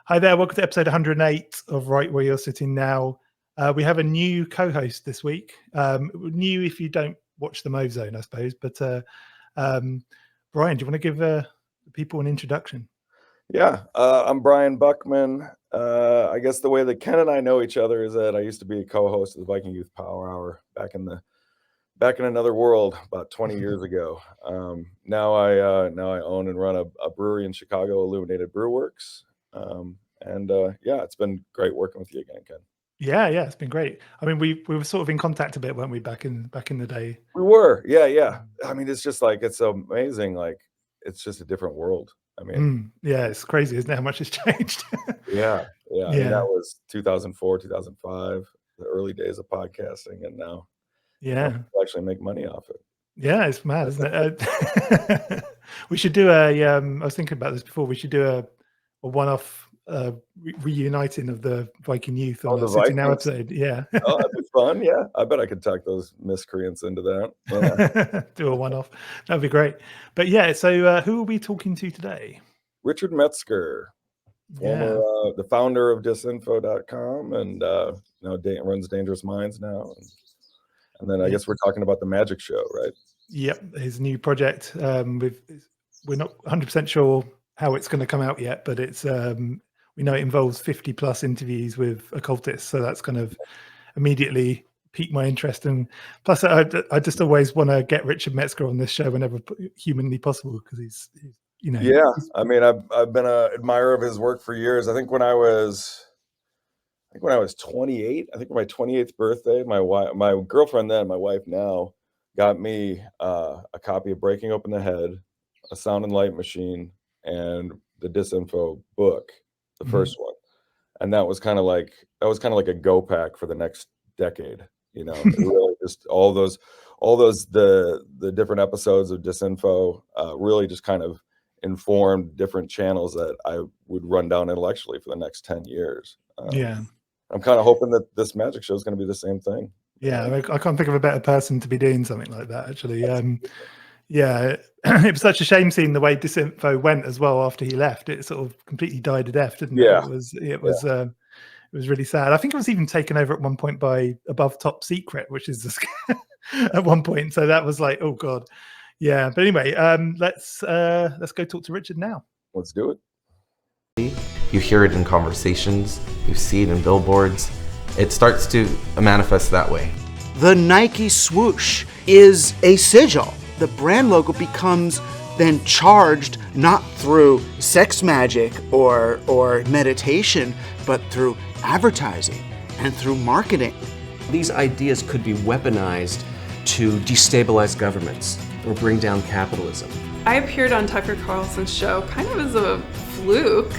Hi there, welcome to episode 108 of Right Where You're Sitting Now. We have a new co-host this week. New if you don't watch the Mauve Zone, I suppose. But Brian, do you want to give people an introduction? Yeah, I'm Brian Buckman. I guess the way that Ken and I know each other is that I used to be a co-host of the Viking Youth Power Hour back in another world about 20 years ago. Now I own and run a brewery in Chicago, Illuminated Brew Works. Yeah, it's been great working with you again, Ken. Yeah, it's been great. I mean, we were sort of in contact a bit, weren't we, back in the day? We were, yeah. I mean, it's just like, it's amazing. Like, it's just a different world. I mean, yeah, it's crazy, isn't it, how much has changed? yeah. I mean, that was 2004, 2005, the early days of podcasting, and now people actually make money off it. Yeah, it's mad, isn't it? We should do I was thinking about this before. We should do a one-off reuniting of the Viking Youth on the City Now episode. Yeah. Oh, that'd be fun. Yeah, I bet I could talk those miscreants into that. Yeah. Do a one-off. That'd be great. But yeah, so who are we talking to today? Richard Metzger, former the founder of disinfo.com, and runs Dangerous Minds now. And then I guess we're talking about the Magick Show, right? Yep, his new project. We're not 100% sure how it's going to come out yet, but it's we know it involves 50 plus interviews with occultists, so that's kind of immediately piqued my interest. And plus, I just always want to get Richard Metzger on this show whenever humanly possible, because he's Yeah, I mean, I've been an admirer of his work for years. I think when I was 28, I think for my 28th birthday, my girlfriend then, my wife now, got me a copy of Breaking Open the Head, A Sound and Light Machine, and the Disinfo book, the first one. And that was kind of like a go pack for the next decade. Really just all those the different episodes of Disinfo really just kind of informed different channels that I would run down intellectually for the next 10 years. I'm kind of hoping that this Magick Show is going to be the same thing. Yeah, I can't think of a better person to be doing something like that, actually. Yeah, it was such a shame seeing the way Disinfo went as well after he left. It sort of completely died a death, didn't it? Yeah. It was really sad. I think it was even taken over at one point by Above Top Secret, which is at one point. So that was like, oh god, yeah. But anyway, let's go talk to Richard now. Let's do it. You hear it in conversations, you see it in billboards. It starts to manifest that way. The Nike swoosh is a sigil. The brand logo becomes then charged not through sex magic or meditation, but through advertising and through marketing. These ideas could be weaponized to destabilize governments or bring down capitalism. I appeared on Tucker Carlson's show kind of as a fluke.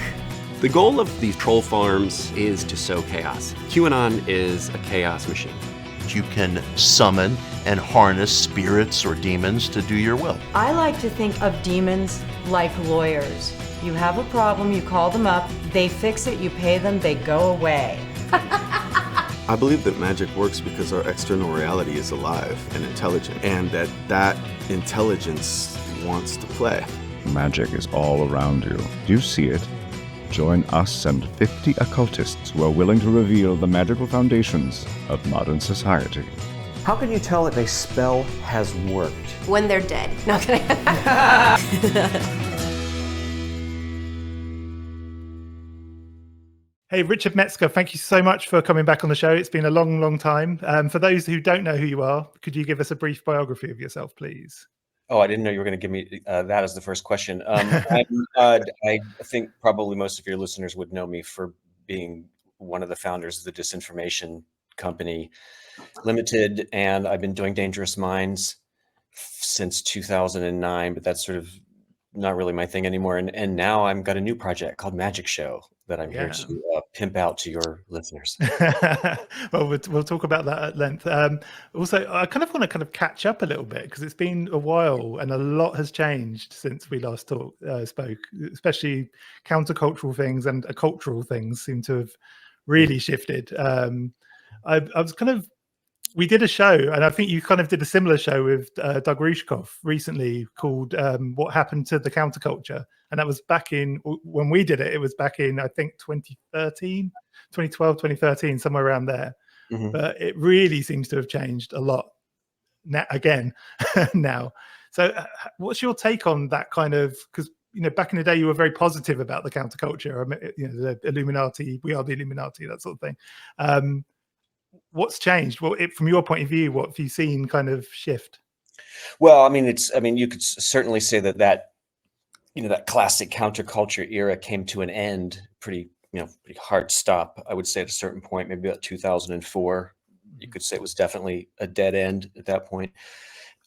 The goal of these troll farms is to sow chaos. QAnon is a chaos machine. You can summon and harness spirits or demons to do your will. I like to think of demons like lawyers. You have a problem, you call them up, they fix it, you pay them, they go away. I believe that magic works because our external reality is alive and intelligent, and that intelligence wants to play. Magic is all around you. Do you see it? Join us and 50 occultists who are willing to reveal the magical foundations of modern society. How can you tell if a spell has worked? When they're dead. No, kidding. Hey, Richard Metzger, thank you so much for coming back on the show. It's been a long, long time. For those who don't know who you are, could you give us a brief biography of yourself, please? Oh, I didn't know you were going to give me that as the first question. I think probably most of your listeners would know me for being one of the founders of the Disinformation Company Limited, and I've been doing Dangerous Minds since 2009, but that's sort of not really my thing anymore. And now I've got a new project called Magick Show that I'm here to pimp out to your listeners. Well, we'll talk about that at length. Also, I kind of want to catch up a little bit because it's been a while and a lot has changed since we last spoke, especially countercultural things and cultural things seem to have really shifted. I was we did a show, and I think you did a similar show with Doug Rushkoff recently called What Happened to the Counterculture. And that was back in, when we did it, it was back in, I think, 2013, 2012, 2013, somewhere around there. But it really seems to have changed a lot now, again now. So what's your take on that kind of, because back in the day you were very positive about the counterculture, the Illuminati, we are the Illuminati, that sort of thing. What's changed? Well, from your point of view, what have you seen kind of shift? Well, I mean, you could certainly say that classic counterculture era came to an end pretty hard stop, I would say, at a certain point, maybe about 2004. You could say it was definitely a dead end at that point.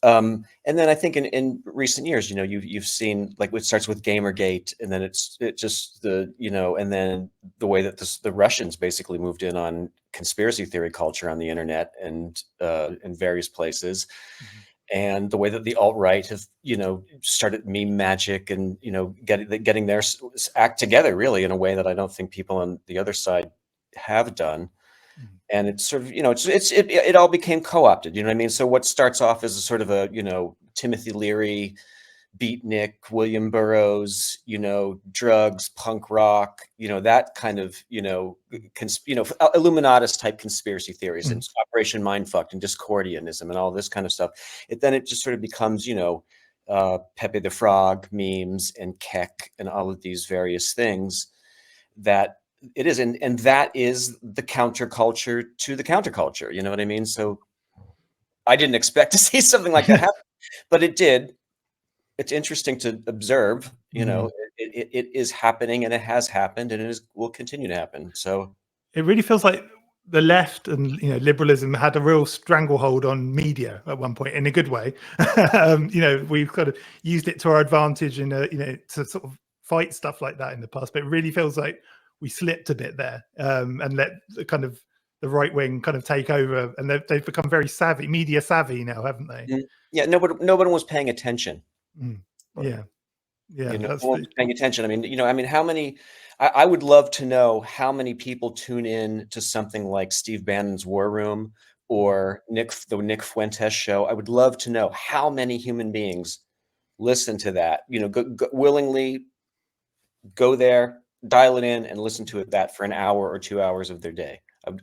And then I think in recent years, you've seen, like, it starts with Gamergate, and then it just and then the way that the Russians basically moved in on conspiracy theory culture on the internet and in various places. And the way that the alt-right have, started meme magic and, getting their act together really in a way that I don't think people on the other side have done. And it's sort of, it all became co-opted, you know what I mean? So what starts off as a sort of a, Timothy Leary, beatnik, William Burroughs, drugs, punk rock, that kind of, Illuminatus type conspiracy theories and Operation Mindfuck and Discordianism and all this kind of stuff. Then it just sort of becomes, Pepe the Frog memes and Keck and all of these various things that it is. And that is the counterculture to the counterculture. You know what I mean? So I didn't expect to see something like that happen, but it did. It's interesting to observe, it is happening, and it has happened, and will continue to happen. So it really feels like the left and liberalism had a real stranglehold on media at one point, in a good way. We've kind of used it to our advantage and to sort of fight stuff like that in the past. But it really feels like we slipped a bit there and let the right wing kind of take over, and they've become very savvy, media savvy now, haven't they? Yeah, nobody was paying attention. Yeah. No one was paying attention. I mean, how many? I would love to know how many people tune in to something like Steve Bannon's War Room or the Nick Fuentes show. I would love to know how many human beings listen to that. Willingly go there, dial it in, and listen to that for an hour or 2 hours of their day.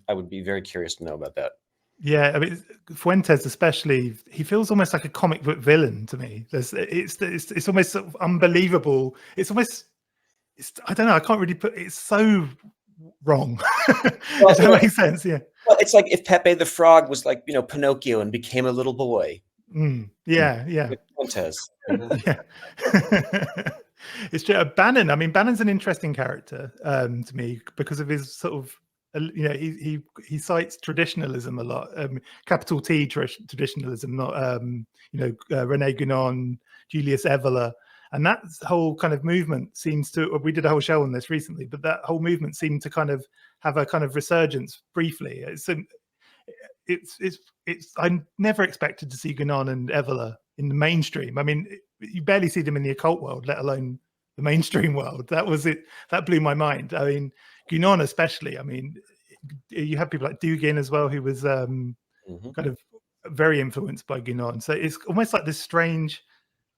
I would be very curious to know about that. Yeah, I mean, Fuentes especially, he feels almost like a comic book villain to me. It's almost sort of unbelievable. It's almost, I don't know, I can't really put, it's so wrong. Does that make sense? Yeah. Well, it's like if Pepe the Frog was like, Pinocchio and became a little boy. Yeah. Fuentes. Yeah. It's true. Bannon, I mean, Bannon's an interesting character to me because of his sort of, he cites traditionalism a lot, capital T traditionalism, not Rene Guénon, Julius Evola, and that whole kind of movement seems to. We did a whole show on this recently, but that whole movement seemed to kind of have a kind of resurgence briefly. I never expected to see Guénon and Evola in the mainstream. I mean, you barely see them in the occult world, let alone the mainstream world. That was it. That blew my mind. I mean, Guénon especially. I mean, you have people like Dugin as well, who was kind of very influenced by Guénon. So it's almost like this strange,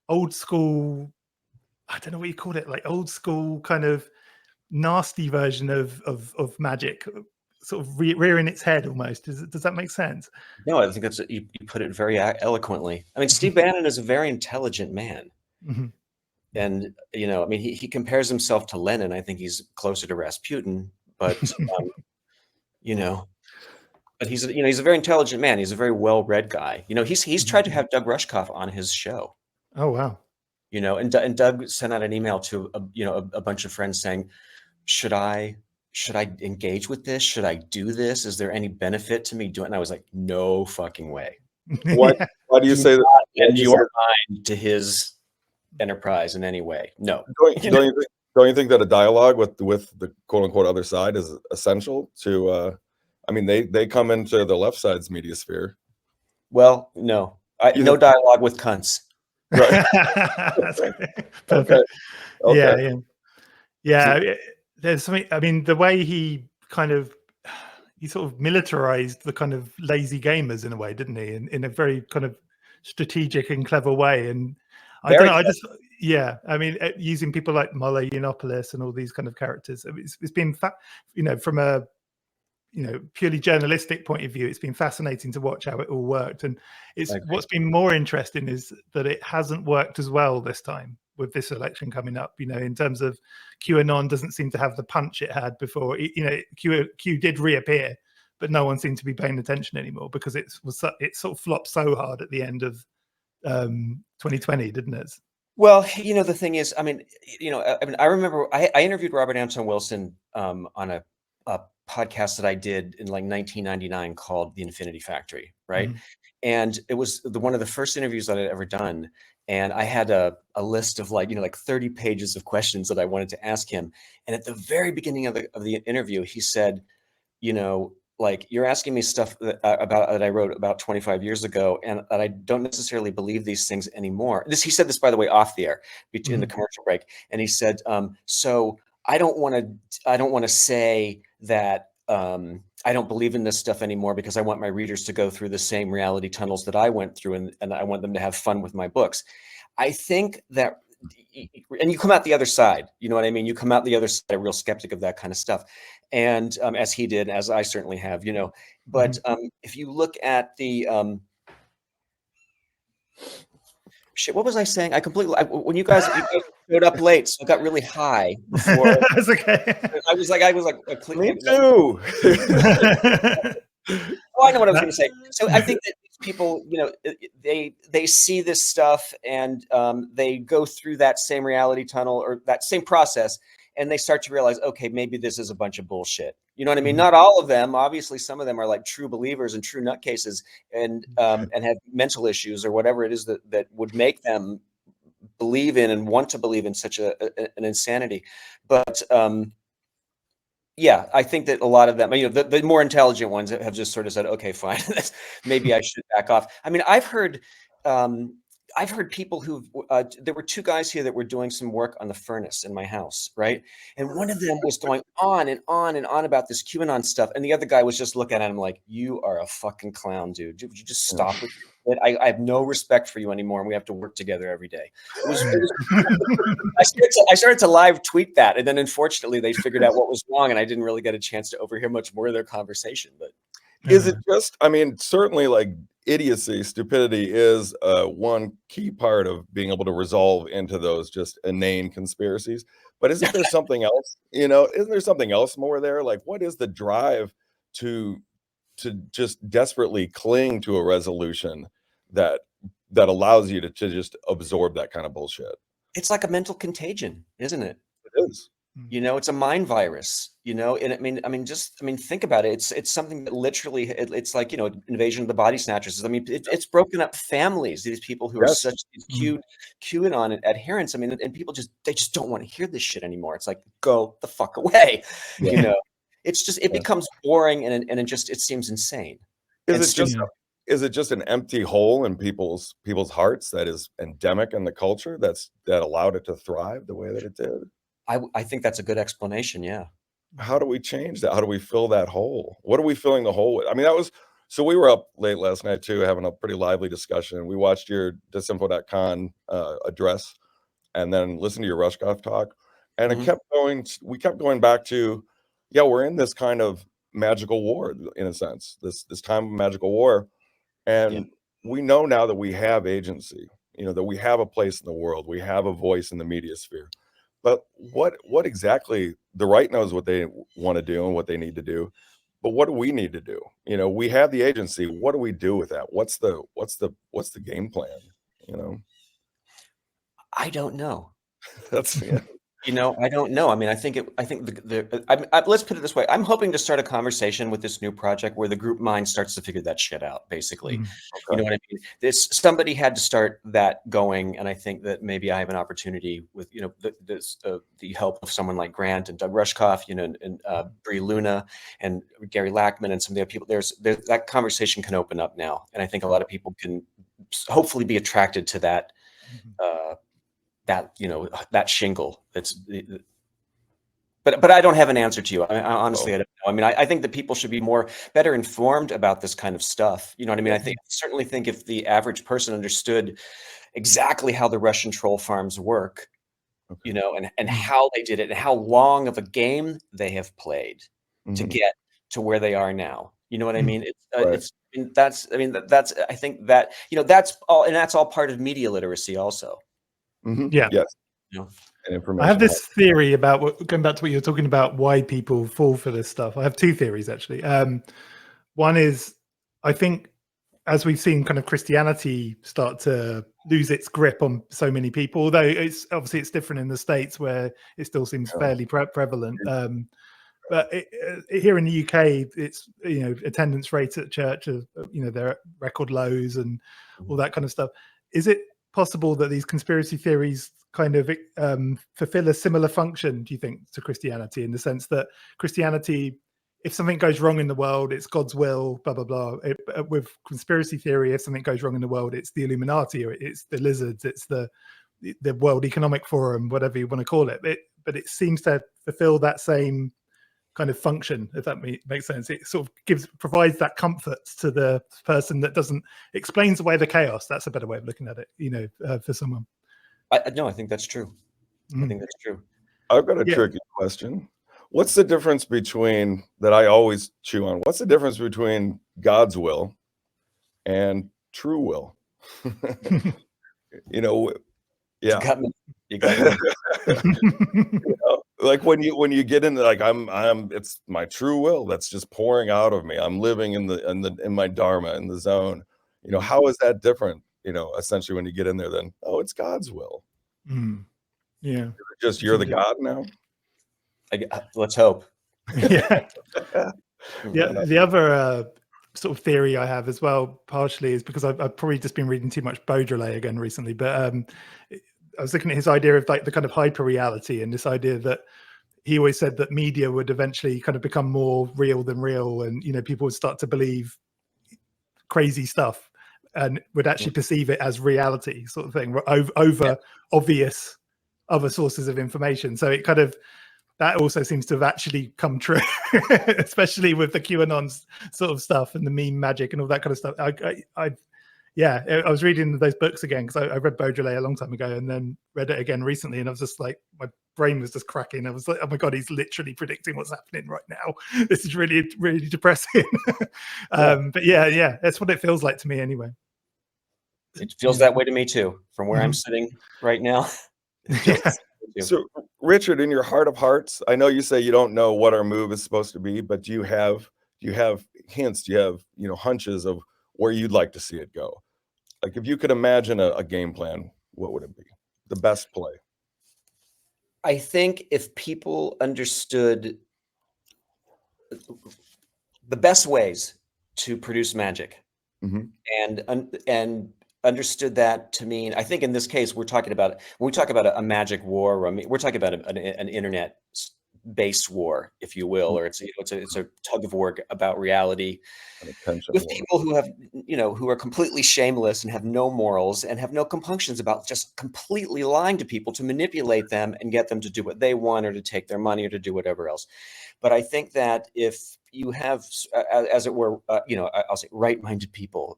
old school. I don't know what you call it, like old school kind of nasty version of magic, sort of rearing its head almost. Does that make sense? No, I think you put it very eloquently. I mean, Steve Bannon is a very intelligent man. And, I mean, he compares himself to Lenin. I think he's closer to Rasputin, but, but he's a very intelligent man. He's a very well-read guy. He's tried to have Doug Rushkoff on his show. Oh, wow. And Doug sent out an email to, a bunch of friends saying, should I engage with this? Should I do this? Is there any benefit to me doing it? And I was like, no fucking way. Why do you say that? And your mind to his enterprise in any way? No. Don't you think that a dialogue with the quote unquote other side is essential to? I mean, they come into the left side's media sphere. Well, no, no dialogue with cunts. Right. That's perfect. Okay. Yeah. There's something. I mean, the way he sort of militarized the kind of lazy gamers in a way, didn't he? In a very kind of strategic and clever way. And I don't know. I just, yeah. I mean, using people like Molo Yiannopoulos and all these kind of characters, it's been, from a, purely journalistic point of view, it's been fascinating to watch how it all worked. And what's been more interesting is that it hasn't worked as well this time with this election coming up, in terms of QAnon doesn't seem to have the punch it had before. Q did reappear, but no one seemed to be paying attention anymore because it sort of flopped so hard at the end of 2020, didn't it? Well, the thing is, I remember I interviewed Robert Anton Wilson on a podcast that I did in like 1999 called The Infinity Factory, right? Mm-hmm. And it was one of the first interviews that I'd ever done. And I had a list of like 30 pages of questions that I wanted to ask him. And at the very beginning of the interview, he said, like, you're asking me stuff that I wrote about 25 years ago, and that I don't necessarily believe these things anymore. He said this, by the way, off the air between the commercial break. And he said, so I don't want to say that I don't believe in this stuff anymore because I want my readers to go through the same reality tunnels that I went through, and I want them to have fun with my books. I think that, and you come out the other side, you know what I mean? You come out the other side a real skeptic of that kind of stuff. And as he did, as I certainly have, but if you look at the, shit, what was I saying? When you guys showed up late, so I got really high before. That's okay. I was like, me too. Oh, I know what I was going to say. So I think that people, they see this stuff and they go through that same reality tunnel or that same process, and they start to realize, okay, maybe this is a bunch of bullshit. You know what I mean? Not all of them. Obviously, some of them are like true believers and true nutcases and have mental issues or whatever it is that would make them believe in and want to believe in such an insanity. But yeah, I think that a lot of them, the more intelligent ones have just sort of said, okay, fine, maybe I should back off. I mean, I've heard people who, there were two guys here that were doing some work on the furnace in my house, right? And one of them was going on and on and on about this QAnon stuff. And the other guy was just looking at him like, you are a fucking clown, dude. Would you just stop with it? I have no respect for you anymore, and we have to work together every day. I started to live tweet that, and then unfortunately they figured out what was wrong, and I didn't really get a chance to overhear much more of their conversation. But is it just, certainly like idiocy, stupidity is one key part of being able to resolve into those just inane conspiracies. But isn't there something else? Isn't there something else more there? Like, what is the drive to just desperately cling to a resolution that allows you to just absorb that kind of bullshit? It's like a mental contagion, isn't it? It is. It's a mind virus, and think about it. It's something that literally, it's like, invasion of the body snatchers. It's broken up families, these people who are such QAnon adherents. And people they just don't want to hear this shit anymore. It's like, go the fuck away. It's just, it becomes boring and it seems insane. Is it just an empty hole in people's hearts that is endemic in the culture that allowed it to thrive the way that it did? I think that's a good explanation. Yeah. How do we change that? How do we fill that hole? What are we filling the hole with? So we were up late last night too, having a pretty lively discussion. We watched your disinfo.con address and then listened to your Rushkoff talk. And we kept going back to, we're in this kind of magical war in a sense, this time of magical war. And we know now that we have agency, that we have a place in the world, we have a voice in the media sphere. But what exactly, the right knows what they want to do and what they need to do, but what do we need to do? We have the agency. What do we do with that? What's the game plan? I don't know. That's I don't know. I think let's put it this way. I'm hoping to start a conversation with this new project where the group mind starts to figure that shit out, basically. Okay. You know what I mean? Somebody had to start that going. And I think that maybe I have an opportunity with, the help of someone like Grant and Doug Rushkoff, and Brie Luna and Gary Lackman and some of the other people. That conversation can open up now. And I think a lot of people can hopefully be attracted to that, that shingle. But I don't have an answer to you. I honestly, I don't know. I think that people should be better informed about this kind of stuff. You know what I mean? I certainly think if the average person understood exactly how the Russian troll farms work, you know, and how they did it and how long of a game they have played to get to where they are now. You know what I mean? That's I think that, you know, that's all part of media literacy also. Yeah. Yes. You know? And information. I have this theory about going back to what you're talking about, why people fall for this stuff. I have two theories actually. One is, I think, as we've seen kind of Christianity start to lose its grip on so many people, although it's obviously it's different in the States where it still seems fairly prevalent. But here in the UK, it's, you know, attendance rates at church are, you know, they're at record lows and all that kind of stuff. Is it possible that these conspiracy theories kind of fulfill a similar function, do you think, to Christianity, in the sense that Christianity, if something goes wrong in the world, it's God's will, blah, blah, blah. With conspiracy theory, if something goes wrong in the world, it's the Illuminati, or it's the lizards, it's the World Economic Forum, whatever you want to call it. But it seems to fulfill that same kind of function, if that makes sense. It sort of provides that comfort to the person that explains away the chaos. That's a better way of looking at it, you know, for someone. No, I think that's true. I think that's true. I've got a tricky question. What's the difference between, that I always chew on, what's the difference between God's will and true will? You know, yeah. You got me. You know, like when you get into, like, it's my true will that's just pouring out of me. I'm living in my dharma, in the zone. You know, how is that different? You know, essentially when you get in there, then, oh, it's God's will. Yeah. You're the God now. Let's hope. Yeah. Yeah. The other sort of theory I have as well, partially, is because I've probably just been reading too much Baudrillard again recently, but I was looking at his idea of like the kind of hyper reality, and this idea that he always said that media would eventually kind of become more real than real, and, you know, people would start to believe crazy stuff and would actually perceive it as reality, sort of thing, over obvious other sources of information. So it kind of, that also seems to have actually come true, especially with the QAnon sort of stuff and the meme magic and all that kind of stuff. I was reading those books again because I read Baudrillard a long time ago and then read it again recently, and I was just like, my brain was just cracking. I was like, oh my God, he's literally predicting what's happening right now. This is really, really depressing. But yeah, that's what it feels like to me anyway. It feels that way to me too, from where I'm sitting right now. So, Richard, in your heart of hearts, I know you say you don't know what our move is supposed to be, but do you have hints? Do you have, you know, hunches of where you'd like to see it go? Like, if you could imagine a game plan, what would it be? The best play? I think if people understood the best ways to produce magic, and understood that to mean, I think in this case, we're talking about, when we talk about a magic war, we're talking about an internet-based war, if you will, or it's a tug of war about reality, with people who have, you know, who are completely shameless and have no morals and have no compunctions about just completely lying to people to manipulate them and get them to do what they want, or to take their money, or to do whatever else. But I think that if you have, as it were, you know, I'll say right-minded people,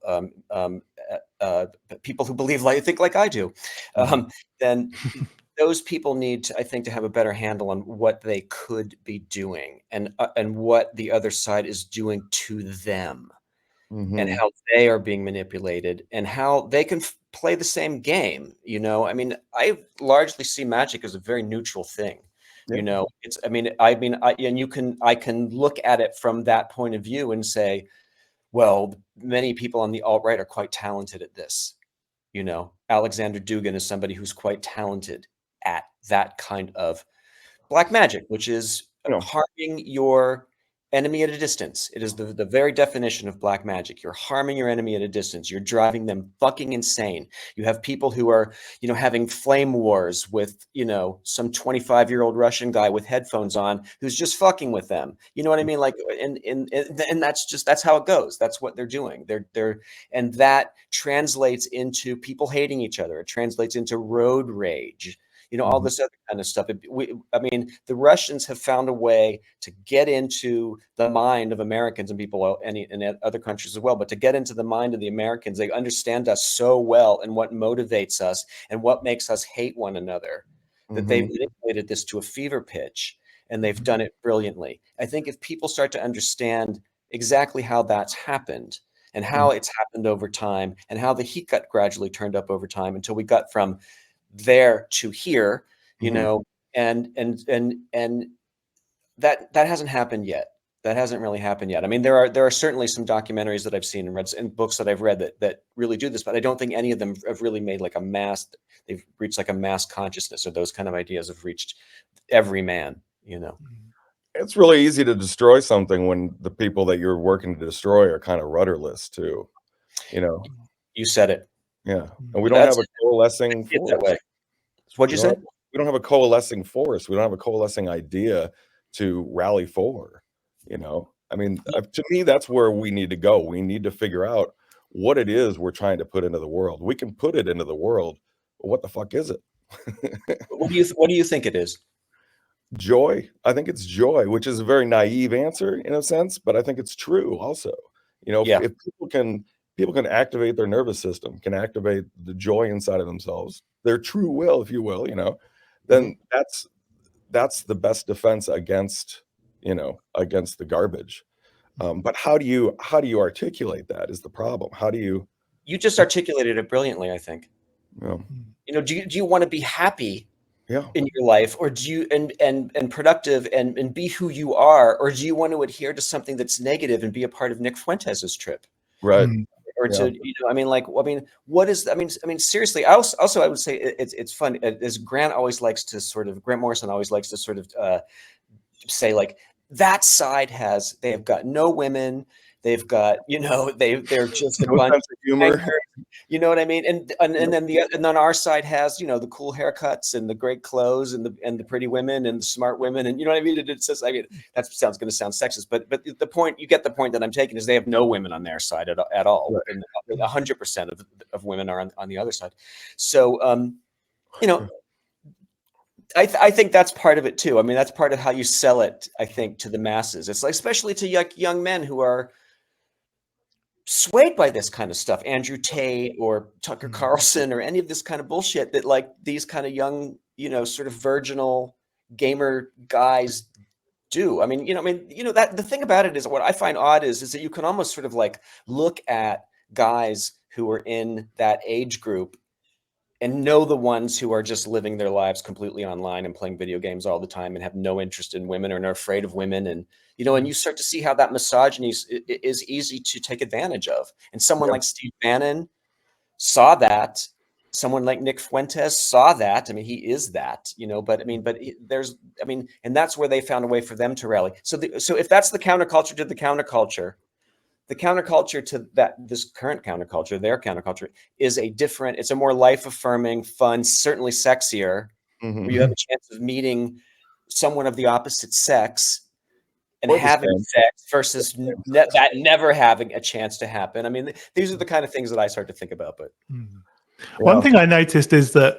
people who believe think like I do, then those people need to, I think, to have a better handle on what they could be doing, and what the other side is doing to them, and how they are being manipulated, and how they can play the same game. You know, I mean, I largely see magic as a very neutral thing. You know, it's, I can look at it from that point of view and say, well, many people on the alt-right are quite talented at this. You know, Alexander Dugin is somebody who's quite talented at that kind of black magic, which is harming your enemy at a distance. It is the very definition of black magic. You're harming your enemy at a distance. You're driving them fucking insane. You have people who are, you know, having flame wars with, you know, some 25-year-old Russian guy with headphones on who's just fucking with them. You know what I mean? Like, and that's how it goes. That's what they're doing. And that translates into people hating each other. It translates into road rage. you know, all this other kind of stuff. I mean, the Russians have found a way to get into the mind of Americans and people in other countries as well, but to get into the mind of the Americans, they understand us so well and what motivates us and what makes us hate one another, that they've manipulated this to a fever pitch, and they've done it brilliantly. I think if people start to understand exactly how that's happened, and how it's happened over time, and how the heat got gradually turned up over time until we got from there to here, you know, and that hasn't happened yet. That hasn't really happened yet. I mean, there are certainly some documentaries that I've seen and read, and books that I've read that really do this, but I don't think any of them have really made like a mass. They've reached like a mass consciousness, or those kind of ideas have reached every man. You know, it's really easy to destroy something when the people that you're working to destroy are kind of rudderless too. You know, you said it. Yeah, and we don't have a coalescing force. That way. What'd you say? We don't have a coalescing force. We don't have a coalescing idea to rally for. You know, I mean, to me, that's where we need to go. We need to figure out what it is we're trying to put into the world. We can put it into the world, but what the fuck is it? What do you think it is? Joy. I think it's joy, which is a very naive answer in a sense, but I think it's true also. You know, if people can activate their nervous system, can activate the joy inside of themselves, their true will, if you will, you know, then that's the best defense against, you know, against the garbage. But how do you articulate that is the problem. How do you? You just articulated it brilliantly, I think. Yeah. You know, do you want to be happy in your life, or do you and productive and be who you are, or do you want to adhere to something that's negative and be a part of Nick Fuentes' trip? Right. Or to, you know, I mean, like, I mean, what is, I mean, seriously, I would say it's fun, as Grant Morrison always likes to sort of say, like, that side they have got no women, they've got, you know, they're just a bunch of humor. You know what I mean? And then our side has, you know, the cool haircuts and the great clothes and the pretty women and the smart women, and you know what I mean? It's just, I mean, that sounds going to sound sexist, but the point, you get the point that I'm taking, is they have no women on their side at all. Right. And 100% of women are on the other side. So, you know, I think that's part of it too. I mean, that's part of how you sell it, I think, to the masses. It's like, especially to young men who are swayed by this kind of stuff, Andrew Tate or Tucker Carlson or any of this kind of bullshit that, like, these kind of young, you know, sort of virginal gamer guys do. I mean, that the thing about it is, what I find odd is that you can almost sort of like look at guys who are in that age group and know the ones who are just living their lives completely online and playing video games all the time and have no interest in women or are afraid of women. And, you know, and you start to see how that misogyny is easy to take advantage of. And someone like Steve Bannon saw that. Someone like Nick Fuentes saw that. I mean, he is that, you know, but I mean, and that's where they found a way for them to rally. So if that's the counterculture to the counterculture to this current counterculture, their counterculture, is it's a more life-affirming, fun, certainly sexier, where you have a chance of meeting someone of the opposite sex and having sex versus that never having a chance to happen. I mean, these are the kind of things that I start to think about. But one thing I noticed is that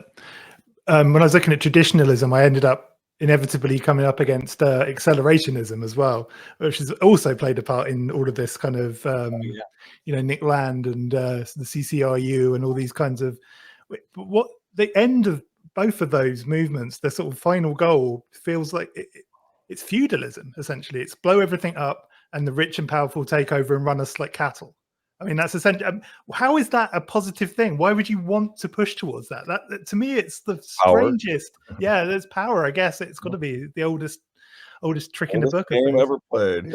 when I was looking at traditionalism, I ended up inevitably coming up against accelerationism as well, which has also played a part in all of this kind of you know, Nick Land and the CCRU and all these kinds of, what the end of both of those movements, the sort of final goal feels like it's feudalism. Essentially, it's blow everything up and the rich and powerful take over and run us like cattle. I mean, that's essentially, how is that a positive thing? Why would you want to push towards that? That to me, it's the strangest. Yeah, there's power. I guess it's got to be the oldest trick in the book. Game ever played.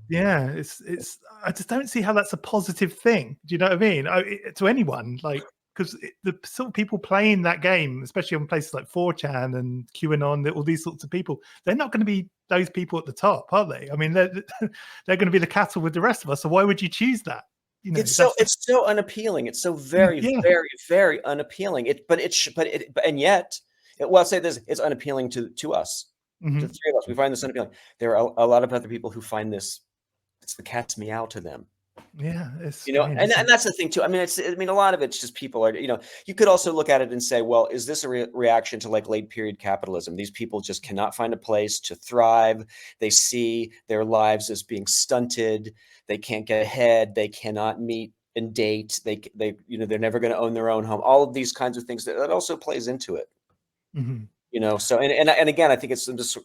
Yeah. It's. I just don't see how that's a positive thing. Do you know what I mean? To anyone, like, because the sort of people playing that game, especially on places like 4chan and QAnon, all these sorts of people, they're not going to be those people at the top, are they? I mean, they're going to be the cattle with the rest of us. So why would you choose that? You know, it's so unappealing. It's so very, very, very unappealing. And yet, I'll say this: it's unappealing to us, to the three of us. We find this unappealing. There are a lot of other people who find this. It's the cat's meow to them. Yeah, it's You know, strange, and isn't it? that's the thing too. I mean, a lot of it's just people are, you know, you could also look at it and say, well, is this a reaction to like late period capitalism? These people just cannot find a place to thrive. They see their lives as being stunted. They can't get ahead. They cannot meet and date. They, you know, they're never going to own their own home. All of these kinds of things that also plays into it. Mhm. You know, so and again, I think it's this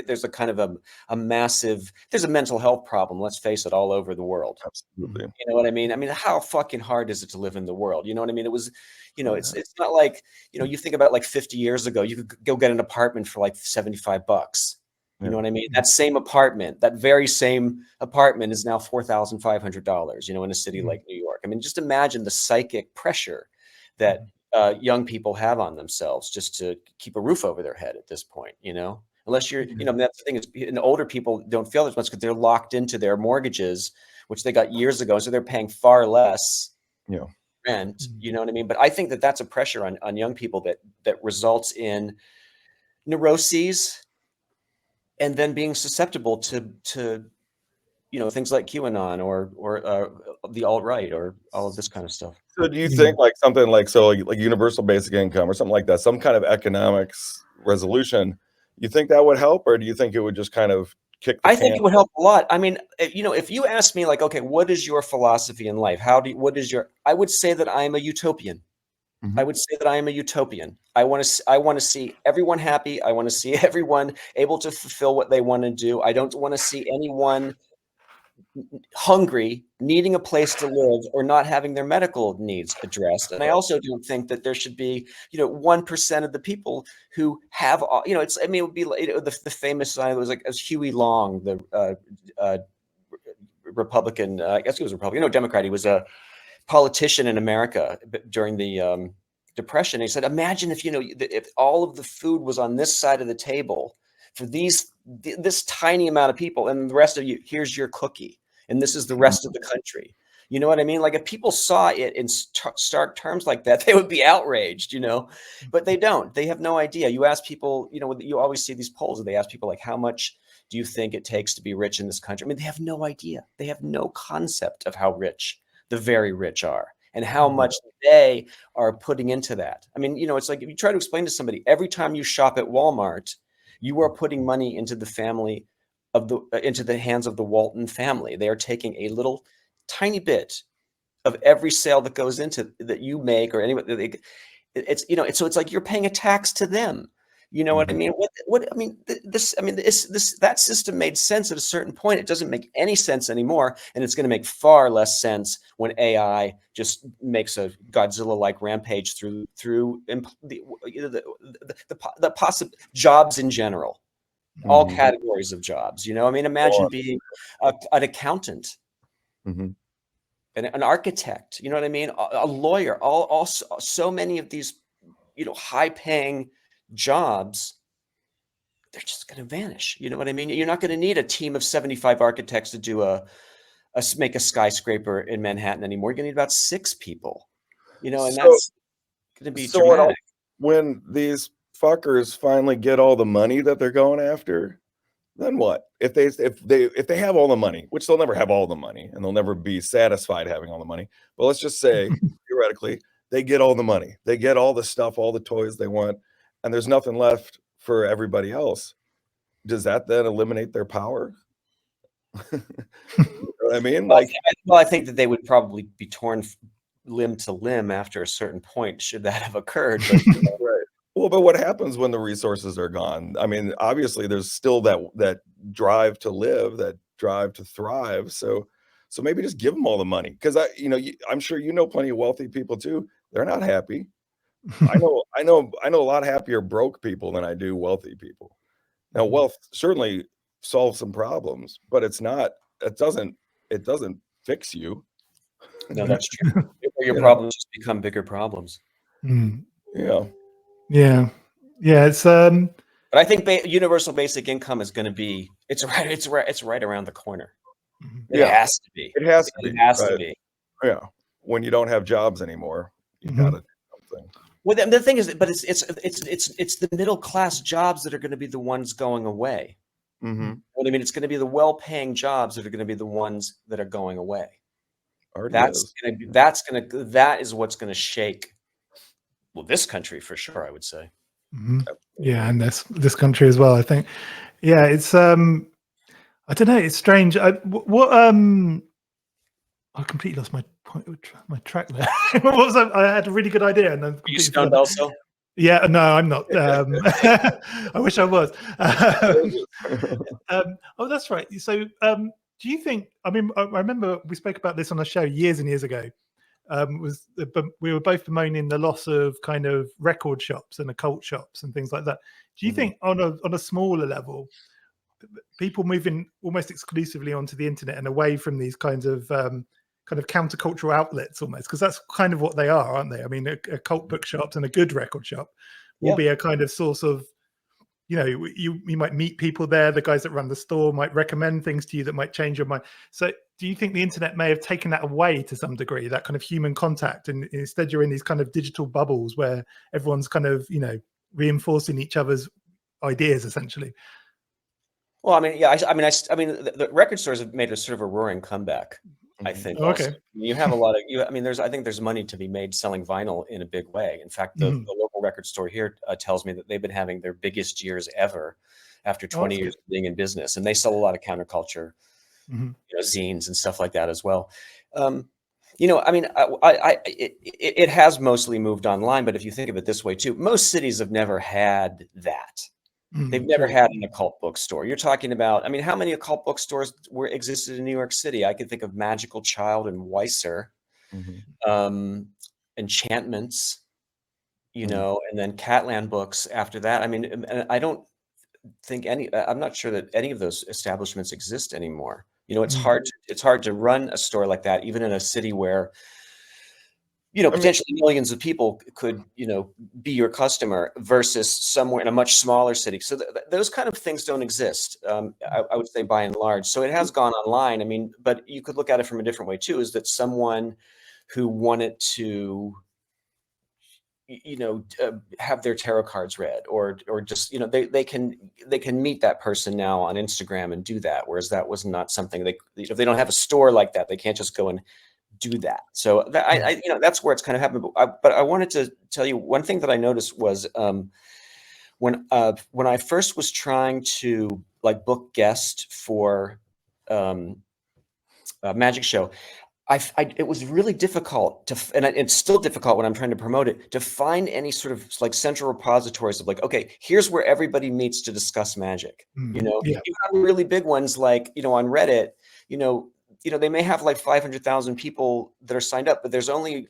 there's a kind of a massive, there's a mental health problem. Let's face it, all over the world. Absolutely. You know what I mean? I mean, how fucking hard is it to live in the world? You know what I mean? It was, you know, it's not like, you know, you think about like 50 years ago, you could go get an apartment for like $75. You know what I mean? That same apartment, that very same apartment is now $4,500, you know, in a city like New York. I mean, just imagine the psychic pressure that young people have on themselves just to keep a roof over their head at this point, you know, unless you're, you know, that's the thing is, and older people don't feel as much because they're locked into their mortgages, which they got years ago. So they're paying far less rent, you know what I mean? But I think that that's a pressure on young people that results in neuroses and then being susceptible to, you know, things like QAnon or the alt-right or all of this kind of stuff. So do you think like something like like universal basic income or something like that, some kind of economics resolution, you think that would help, or do you think it would just kind of kick the I think can? it would help a lot. I mean, you know, if you ask me like, okay, what is your philosophy in life? I would say that I'm a utopian. I would say that I am a utopian. I want to see everyone happy. I want to see everyone able to fulfill what they want to do. I don't want to see anyone hungry, needing a place to live, or not having their medical needs addressed. And I also don't think that there should be, you know, 1% of the people who have, you know, it's, I mean, it would be like the famous sign that was like, as Huey Long, the Republican, I guess he was Republican, no, Democrat. He was a politician in America during the Depression. He said, imagine if, you know, if all of the food was on this side of the table for this tiny amount of people, and the rest of you, here's your cookie, and this is the rest of the country. You know what I mean? Like if people saw it in stark terms like that, they would be outraged, you know, but they don't. They have no idea. You ask people, you know, you always see these polls and they ask people like, how much do you think it takes to be rich in this country? I mean, they have no idea. They have no concept of how rich the very rich are and how much they are putting into that. I mean, you know, it's like if you try to explain to somebody, every time you shop at Walmart, you are putting money into the family of into the hands of the Walton family. They are taking a little tiny bit of every sale that goes into that you make or anybody. It's, you know, so it's like you're paying a tax to them. You know what I mean? That system made sense at a certain point. It doesn't make any sense anymore, and it's going to make far less sense when AI just makes a Godzilla-like rampage through the possible jobs in general, all categories of jobs. You know, I mean, imagine being an accountant, an architect. You know what I mean? A lawyer. So many of these, you know, high-paying jobs, they're just going to vanish. You know what I mean? You're not going to need a team of 75 architects to do make a skyscraper in Manhattan anymore. You're going to need about 6 people, you know, and that's going to be dramatic. When these fuckers finally get all the money that they're going after, then what? If they have all the money, which they'll never have all the money and they'll never be satisfied having all the money. But let's just say theoretically, they get all the money, they get all the stuff, all the toys they want, and there's nothing left for everybody else. Does that then eliminate their power? You know what I mean? Well, I think that they would probably be torn limb to limb after a certain point, should that have occurred. But, you know. Right. Well, but what happens when the resources are gone? I mean, obviously, there's still that drive to live, that drive to thrive. So maybe just give them all the money, because I'm sure you know plenty of wealthy people too. They're not happy. I know a lot happier broke people than I do wealthy people. Now, wealth certainly solves some problems, but it doesn't fix you. No, that's true. Your problems just become bigger problems. Yeah. It's but I think universal basic income is going to be, it's right around the corner. It has to be. It has to be. Yeah. When you don't have jobs anymore, you gotta do something. Well, the thing is, but it's the middle class jobs that are going to be the ones going away. What I mean, it's going to be the well-paying jobs that are going to be the ones that are going away. Already That is what's gonna shake, well, this country for sure, I would say. Yeah, and this country as well, I think. Yeah, it's I don't know, it's strange. I completely lost my track there. What was I had a really good idea and then You stoned also? Yeah, no, I'm not. I wish I was. Oh, that's right. So, do you think? I mean, I remember we spoke about this on a show years and years ago. We were both bemoaning the loss of kind of record shops and occult shops and things like that. Do you think, on a smaller level, people moving almost exclusively onto the internet and away from these kinds of countercultural outlets almost, because that's kind of what they are, aren't they? I mean, a cult bookshops and a good record shop will be a kind of source of, you might meet people there. The guys that run the store might recommend things to you that might change your mind. So do you think the internet may have taken that away to some degree, that kind of human contact, and instead you're in these kind of digital bubbles where everyone's kind of, reinforcing each other's ideas essentially? Well, I mean, yeah, I mean, the record stores have made a sort of a roaring comeback, I think. Okay. Also. You have a lot of I think there's money to be made selling vinyl in a big way. In fact, the local record store here tells me that they've been having their biggest years ever after 20 years of being in business, and they sell a lot of counterculture, zines and stuff like that as well. I mean, it has mostly moved online, but if you think of it this way too, most cities have never had that. They've never had an occult bookstore. You're talking about, I mean, how many occult bookstores existed in New York City? I could think of Magical Child and Weiser, Enchantments, and then Catland Books after that. I mean, and I don't think I'm not sure that any of those establishments exist anymore. It's hard to run a store like that, even in a city where, potentially millions of people could, be your customer versus somewhere in a much smaller city. So those kind of things don't exist, I would say, by and large. So it has gone online. I mean, but you could look at it from a different way too, is that someone who wanted to, have their tarot cards read, or just, they can meet that person now on Instagram and do that. Whereas that was not something if they don't have a store like that, they can't just go and do that. So that's where it's kind of happened. But I wanted to tell you one thing that I noticed was when I first was trying to book guests for Magick Show, it was really difficult and it's still difficult when I'm trying to promote it, to find any sort of central repositories of okay, here's where everybody meets to discuss magic. You have really big ones on Reddit, they may have 500,000 people that are signed up, but there's only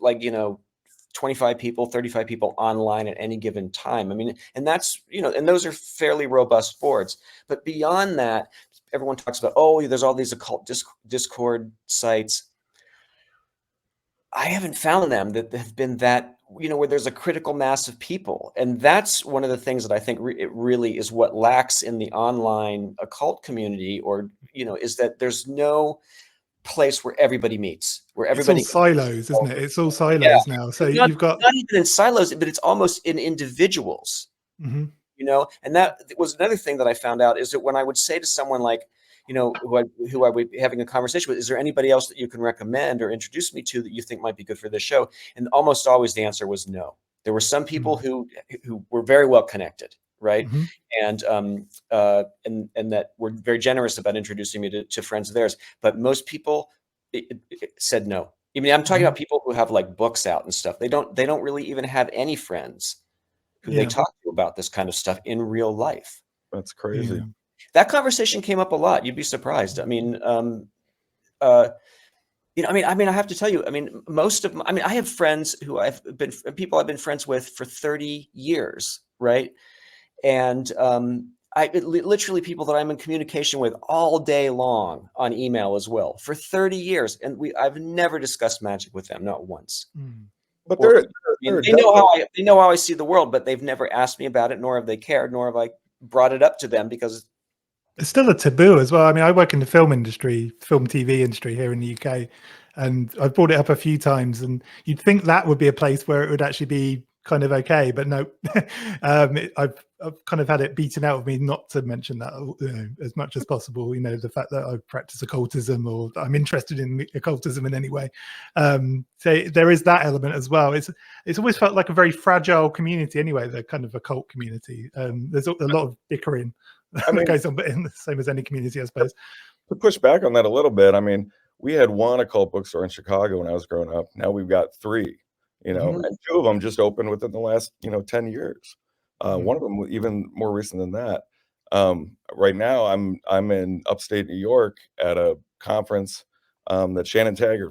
25 people, 35 people online at any given time. I mean, and that's, and those are fairly robust boards. But beyond that, everyone talks about, there's all these occult Discord sites. I haven't found them that have been that, where there's a critical mass of people. And that's one of the things that I think it really is what lacks in the online occult community, or, is that there's no place where everybody meets, where everybody— it's all silos, isn't it? It's all silos now. So you've got— not even in silos, but it's almost in individuals, and that was another thing that I found out, is that when I would say to someone who I would be having a conversation with, is there anybody else that you can recommend or introduce me to that you think might be good for this show? And almost always the answer was no. There were some people who were very well connected, right? And that were very generous about introducing me to friends of theirs. But most people said no. I mean, I'm talking about people who have books out and stuff. They don't really even have any friends who they talk to about this kind of stuff in real life. That's crazy. Yeah. That conversation came up a lot. You'd be surprised. I mean, I have to tell you, I have friends people I've been friends with for 30 years, right? And literally people that I'm in communication with all day long on email as well for 30 years. And I've never discussed magic with them, not once. But they know how I see the world, but they've never asked me about it, nor have they cared, nor have I brought it up to them, because it's still a taboo as well. I mean, I work in the film TV industry here in the UK, and I've brought it up a few times, and you'd think that would be a place where it would actually be kind of okay, but no, I've kind of had it beaten out of me not to mention that, as much as possible. You know, the fact that I practice occultism, or that I'm interested in occultism in any way. So there is that element as well. It's always felt like a very fragile community anyway, the kind of occult community. There's a lot of bickering that goes on, but in the same as any community, I suppose. To push back on that a little bit, I mean, we had one occult bookstore in Chicago when I was growing up. Now we've got 3, you know, and 2 of them just opened within the last, 10 years. One of them even more recent than that. Right now I'm in upstate New York at a conference that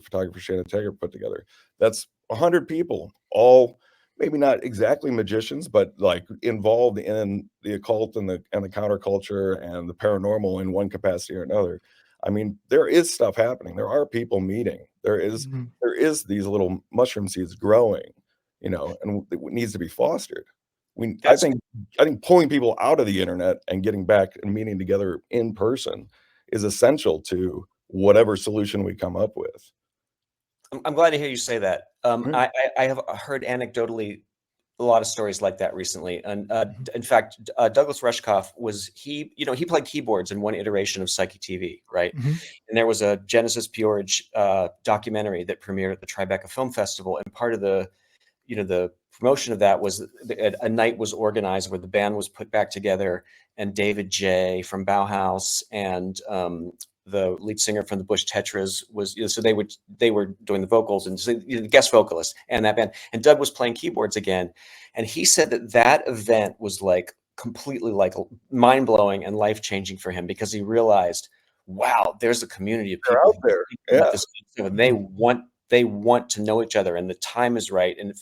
photographer Shannon Taggart put together. That's 100 people, all maybe not exactly magicians, but like involved in the occult and the counterculture and the paranormal in one capacity or another. I mean, there is stuff happening. There are people meeting. There is these little mushroom seeds growing, and it needs to be fostered. I think pulling people out of the internet and getting back and meeting together in person is essential to whatever solution we come up with. I'm glad to hear you say that. I have heard anecdotally a lot of stories like that recently. And in fact, Douglas Rushkoff he played keyboards in one iteration of Psychic TV, right? And there was a Genesis Peorage documentary that premiered at the Tribeca Film Festival. And part of the promotion of that was a night was organized where the band was put back together, and David J. from Bauhaus and the lead singer from the Bush Tetras was, so they were doing the vocals, and so, the guest vocalist and that band, and Doug was playing keyboards again. And he said that event was like completely like mind blowing and life changing for him, because he realized, wow, there's a community of people out there. Yeah. And they want to know each other, and the time is right. And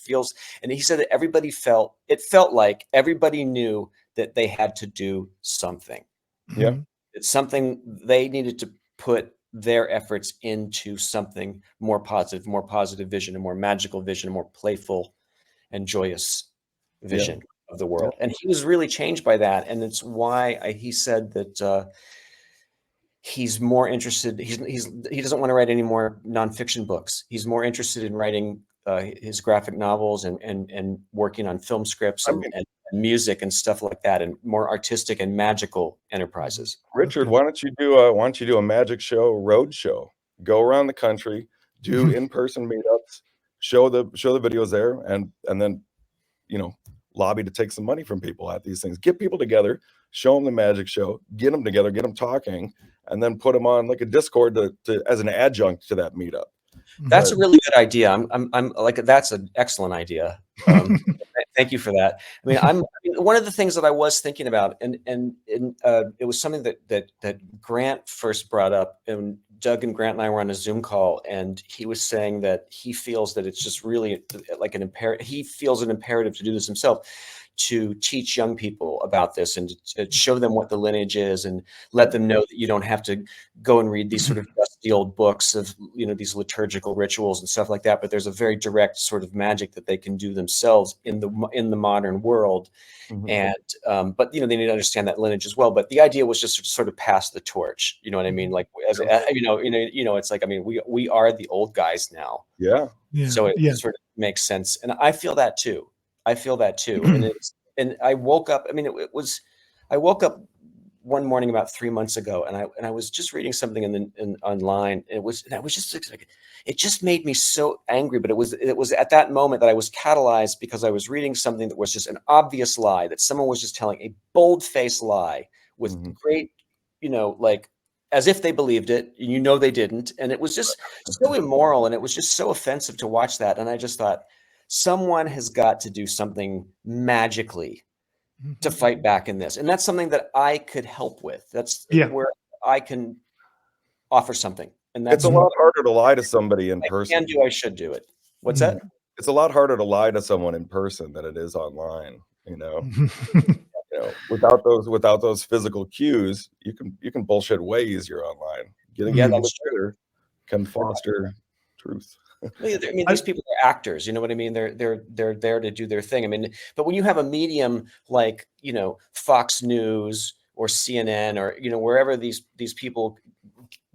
and he said that it felt like everybody knew that they had to do something. Yeah. It's something they needed to put their efforts into, something more positive vision, a more magical vision, a more playful and joyous vision of the world. And he was really changed by that. And it's why he said that he's more interested. He doesn't want to write any more nonfiction books. He's more interested in writing his graphic novels and working on film scripts and music and stuff like that, and more artistic and magical enterprises. Richard, why don't you do a Magick Show road show? Go around the country, do in-person meetups, show the videos there, and then lobby to take some money from people at these things. Get people together, show them the Magick Show, get them together, get them talking, and then put them on like a Discord to as an adjunct to that meetup. That's a really good idea. I'm like, that's an excellent idea. Thank you for that. I mean, one of the things that I was thinking about, and it was something that Grant first brought up, and Doug and Grant and I were on a Zoom call, and he was saying that he feels that it's just really like an imperative. He feels an imperative to do this himself, to teach young people about this and to show them what the lineage is, and let them know that you don't have to go and read these sort of dusty old books of, these liturgical rituals and stuff like that. But there's a very direct sort of magic that they can do themselves in the modern world. And, but, they need to understand that lineage as well. But the idea was just to sort of pass the torch. You know what I mean? Like, it's like, I mean, we are the old guys now. Yeah. So it sort of makes sense. And I feel that too. And I woke up. I mean, I woke up one morning about 3 months ago, and I was just reading something online. And I was just like, it just made me so angry. But it was at that moment that I was catalyzed, because I was reading something that was just an obvious lie, that someone was just telling a bold-faced lie with great, like, as if they believed it, and they didn't. And it was just so immoral, and it was just so offensive to watch that. And I just thought, someone has got to do something magically to fight back in this. And that's something that I could help with. That's where I can offer something. And that's it's a lot harder to lie to somebody in person. I should do it. What's that? It's a lot harder to lie to someone in person than it is online, without those physical cues, you can bullshit way easier online. Getting people together can foster truth. I mean, these people are actors. You know what I mean? They're there to do their thing. I mean, but when you have a medium like Fox News or CNN or wherever these people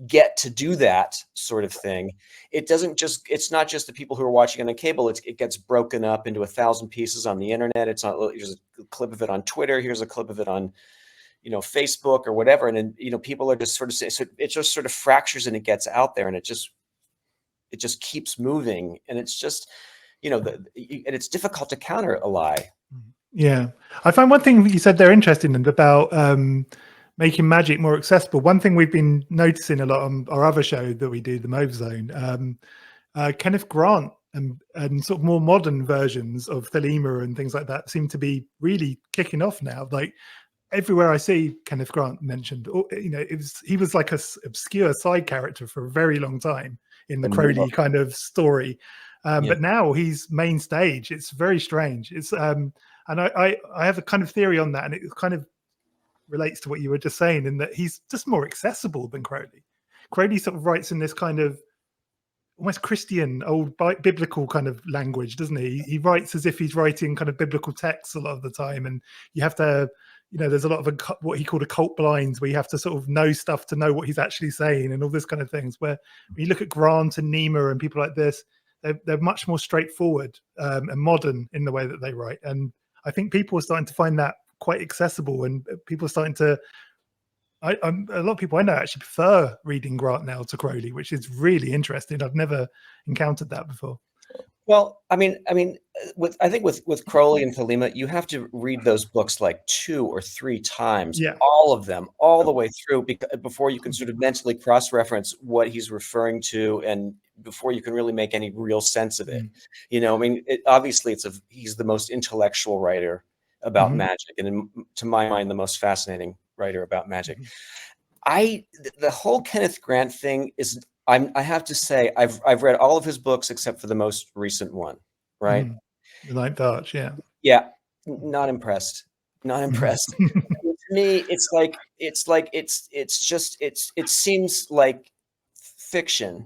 get to do that sort of thing, it's not just the people who are watching on cable. It gets broken up into 1,000 pieces on the internet. It's not, here's a clip of it on Twitter, here's a clip of it on, Facebook or whatever. And then, people are just sort of saying, so it just sort of fractures and it gets out there, and it just keeps moving. And it's just, and it's difficult to counter a lie. Yeah. I find one thing you said there interesting about making magic more accessible. One thing we've been noticing a lot on our other show that we do, the Mauve Zone, Kenneth Grant and sort of more modern versions of Thelema and things like that seem to be really kicking off now. Like everywhere I see Kenneth Grant mentioned, he was like a obscure side character for a very long time in the Crowley kind of story. But now he's main stage. It's very strange. It's and I have a kind of theory on that, and it kind of relates to what you were just saying, in that he's just more accessible than Crowley. Crowley sort of writes in this kind of almost Christian, old biblical kind of language, doesn't he? He writes as if he's writing kind of biblical texts a lot of the time, and you have to, there's a lot of what he called occult blinds, where you have to sort of know stuff to know what he's actually saying, and all this kind of things. Where when you look at Grant and Nima and people like this, they're much more straightforward and modern in the way that they write, and I think people are starting to find that quite accessible, and people are starting to. A lot of people I know actually prefer reading Grant now to Crowley, which is really interesting. I've never encountered that before. Well, I think with Crowley and Thelema, you have to read those books like 2 or 3 times, all of them, all the way through, before you can sort of mentally cross-reference what he's referring to, and before you can really make any real sense of it. Obviously, he's the most intellectual writer about magic, and to my mind, the most fascinating writer about magic. The whole Kenneth Grant thing is, I have to say, I've read all of his books except for the most recent one, right? The Ninth Arch, yeah, not impressed. To me, it seems like fiction,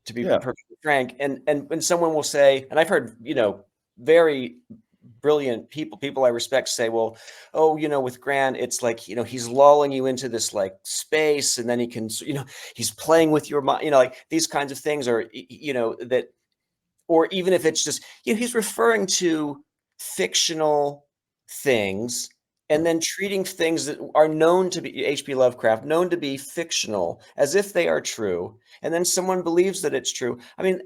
to be perfectly frank. And when someone will say, and I've heard, very brilliant people I respect say, well, with Grant, it's like, he's lulling you into this like space, and then he can, he's playing with your mind, like these kinds of things, or, that, or even if it's just, he's referring to fictional things and then treating things that are known to be H.P. Lovecraft, known to be fictional, as if they are true. And then someone believes that it's true. I think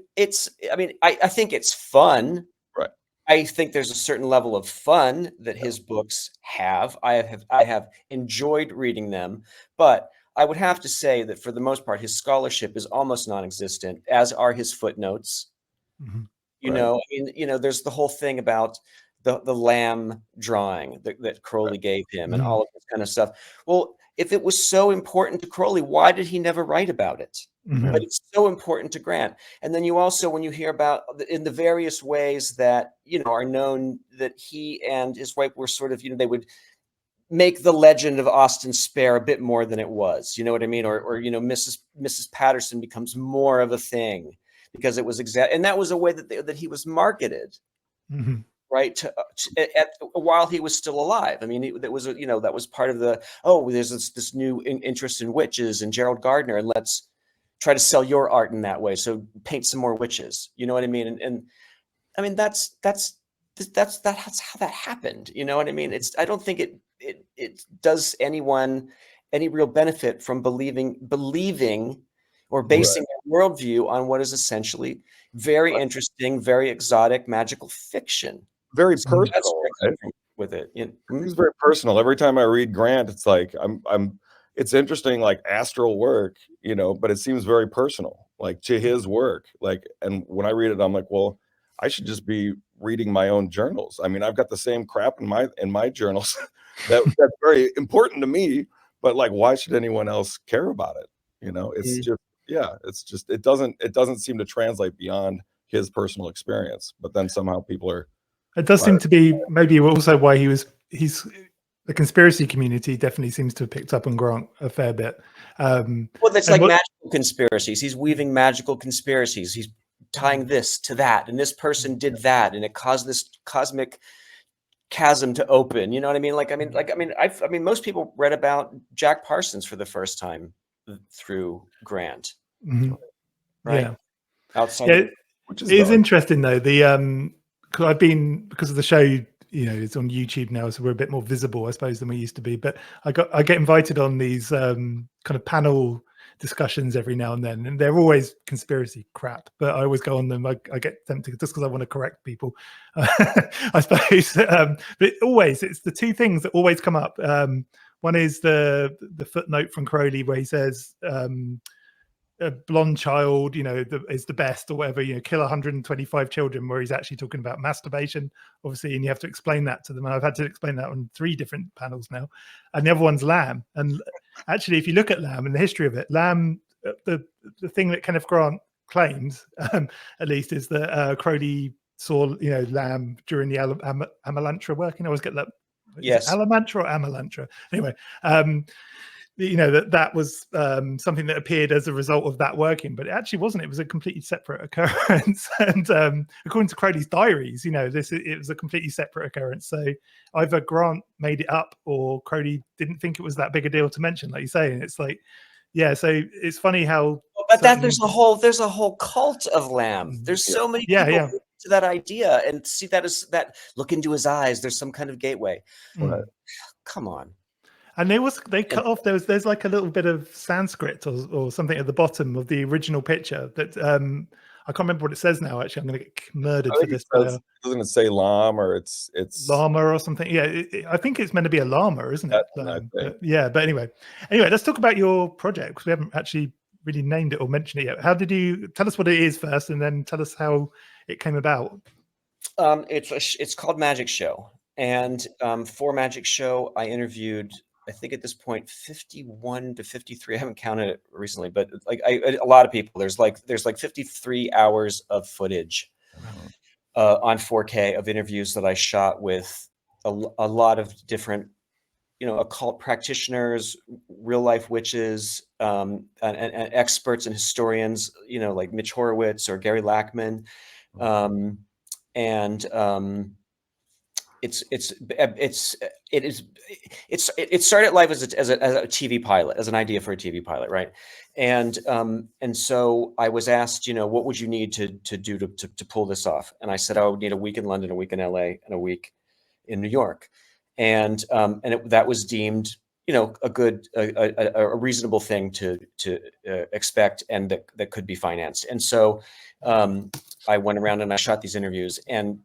it's fun. Right. I think there's a certain level of fun that his books have. I have enjoyed reading them, but I would have to say that for the most part, his scholarship is almost non-existent, as are his footnotes. There's the whole thing about the lamb drawing that Crowley gave him, and all of this kind of stuff. Well, if it was so important to Crowley, why did he never write about it? But it's so important to Grant. And then you also, when you hear about in the various ways that, are known that he and his wife were sort of, they would make the legend of Austin Spare a bit more than it was, you know what I mean? Or Mrs. Patterson becomes more of a thing because it was and that was a way that he was marketed. Right, while he was still alive. I mean, that was part of the, there's this new interest in witches and Gerald Gardner, and let's try to sell your art in that way. So paint some more witches. You know what I mean? And I mean that's how that happened. You know what I mean? I don't think it does anyone any real benefit from believing or basing their worldview on what is essentially very interesting, very exotic, magical fiction. Very personal, right? With it. It's very personal. Every time I read Grant, it's like it's interesting, like astral work, but it seems very personal, like to his work. Like, and when I read it, I'm like, well, I should just be reading my own journals. I mean, I've got the same crap in my journals that's very important to me, but like, why should anyone else care about it? It doesn't seem to translate beyond his personal experience, but then somehow people are. It does seem to be maybe also why the conspiracy community definitely seems to have picked up on Grant a fair bit. Well, that's like magical conspiracies. He's weaving magical conspiracies. He's tying this to that, and this person did that, and it caused this cosmic chasm to open. You know what I mean? I mean, most people read about Jack Parsons for the first time through grant, Mhm. right? Yeah. Outside, Yeah, of, which it is interesting though. The because I've been, because of the show, it's on YouTube now, so we're a bit more visible, I suppose, than we used to be. But I get invited on these kind of panel discussions every now and then, and they're always conspiracy crap. But I always go on them. I get tempted just because I want to correct people, I suppose. But always, it's the two things that always come up. One is the footnote from Crowley where he says, a blonde child, is the best, or whatever, kill 125 children, where he's actually talking about masturbation, obviously, and you have to explain that to them. And I've had to explain that on 3 different panels now. And the other one's Lamb. And actually, if you look at Lamb and the history of it, Lamb, the thing that Kenneth Grant claims, at least, is that Crowley saw, Lamb during the Amalantra working. I always get that. Yes. Alamantra or Amalantra? Anyway, that was something that appeared as a result of that working, but it actually wasn't. It was a completely separate occurrence. And according to Crowley's diaries, it was a completely separate occurrence. So either Grant made it up, or Crowley didn't think it was that big a deal to mention, like you say. And it's like, yeah. So it's funny how. But there's a whole cult of Lamb. There's so many people to that idea, and see that as that. Look into his eyes. There's some kind of gateway. Mm. Come on. And they cut off. There's like a little bit of Sanskrit or something at the bottom of the original picture that I can't remember what it says now. Actually, I'm going to get murdered for this. Doesn't it say llama, or it's llama or something? Yeah, I think it's meant to be a llama, isn't it? But anyway, let's talk about your project, because we haven't actually really named it or mentioned it yet. How did you tell us what it is first, and then tell us how it came about? It's called Magick Show, and for Magick Show, I interviewed, I think at this point, 51 to 53. I haven't counted it recently, but like a lot of people. There's like 53 hours of footage on 4K of interviews that I shot with a lot of different, occult practitioners, real life witches, and experts and historians, like Mitch Horowitz or Gary Lackman, it started life as a TV pilot, as an idea for a TV pilot, right? And so I was asked, what would you need to do to pull this off? And I said, I would need a week in London, a week in LA, and a week in New York. And that was deemed, a reasonable thing to expect, and that could be financed. And so I went around and I shot these interviews, and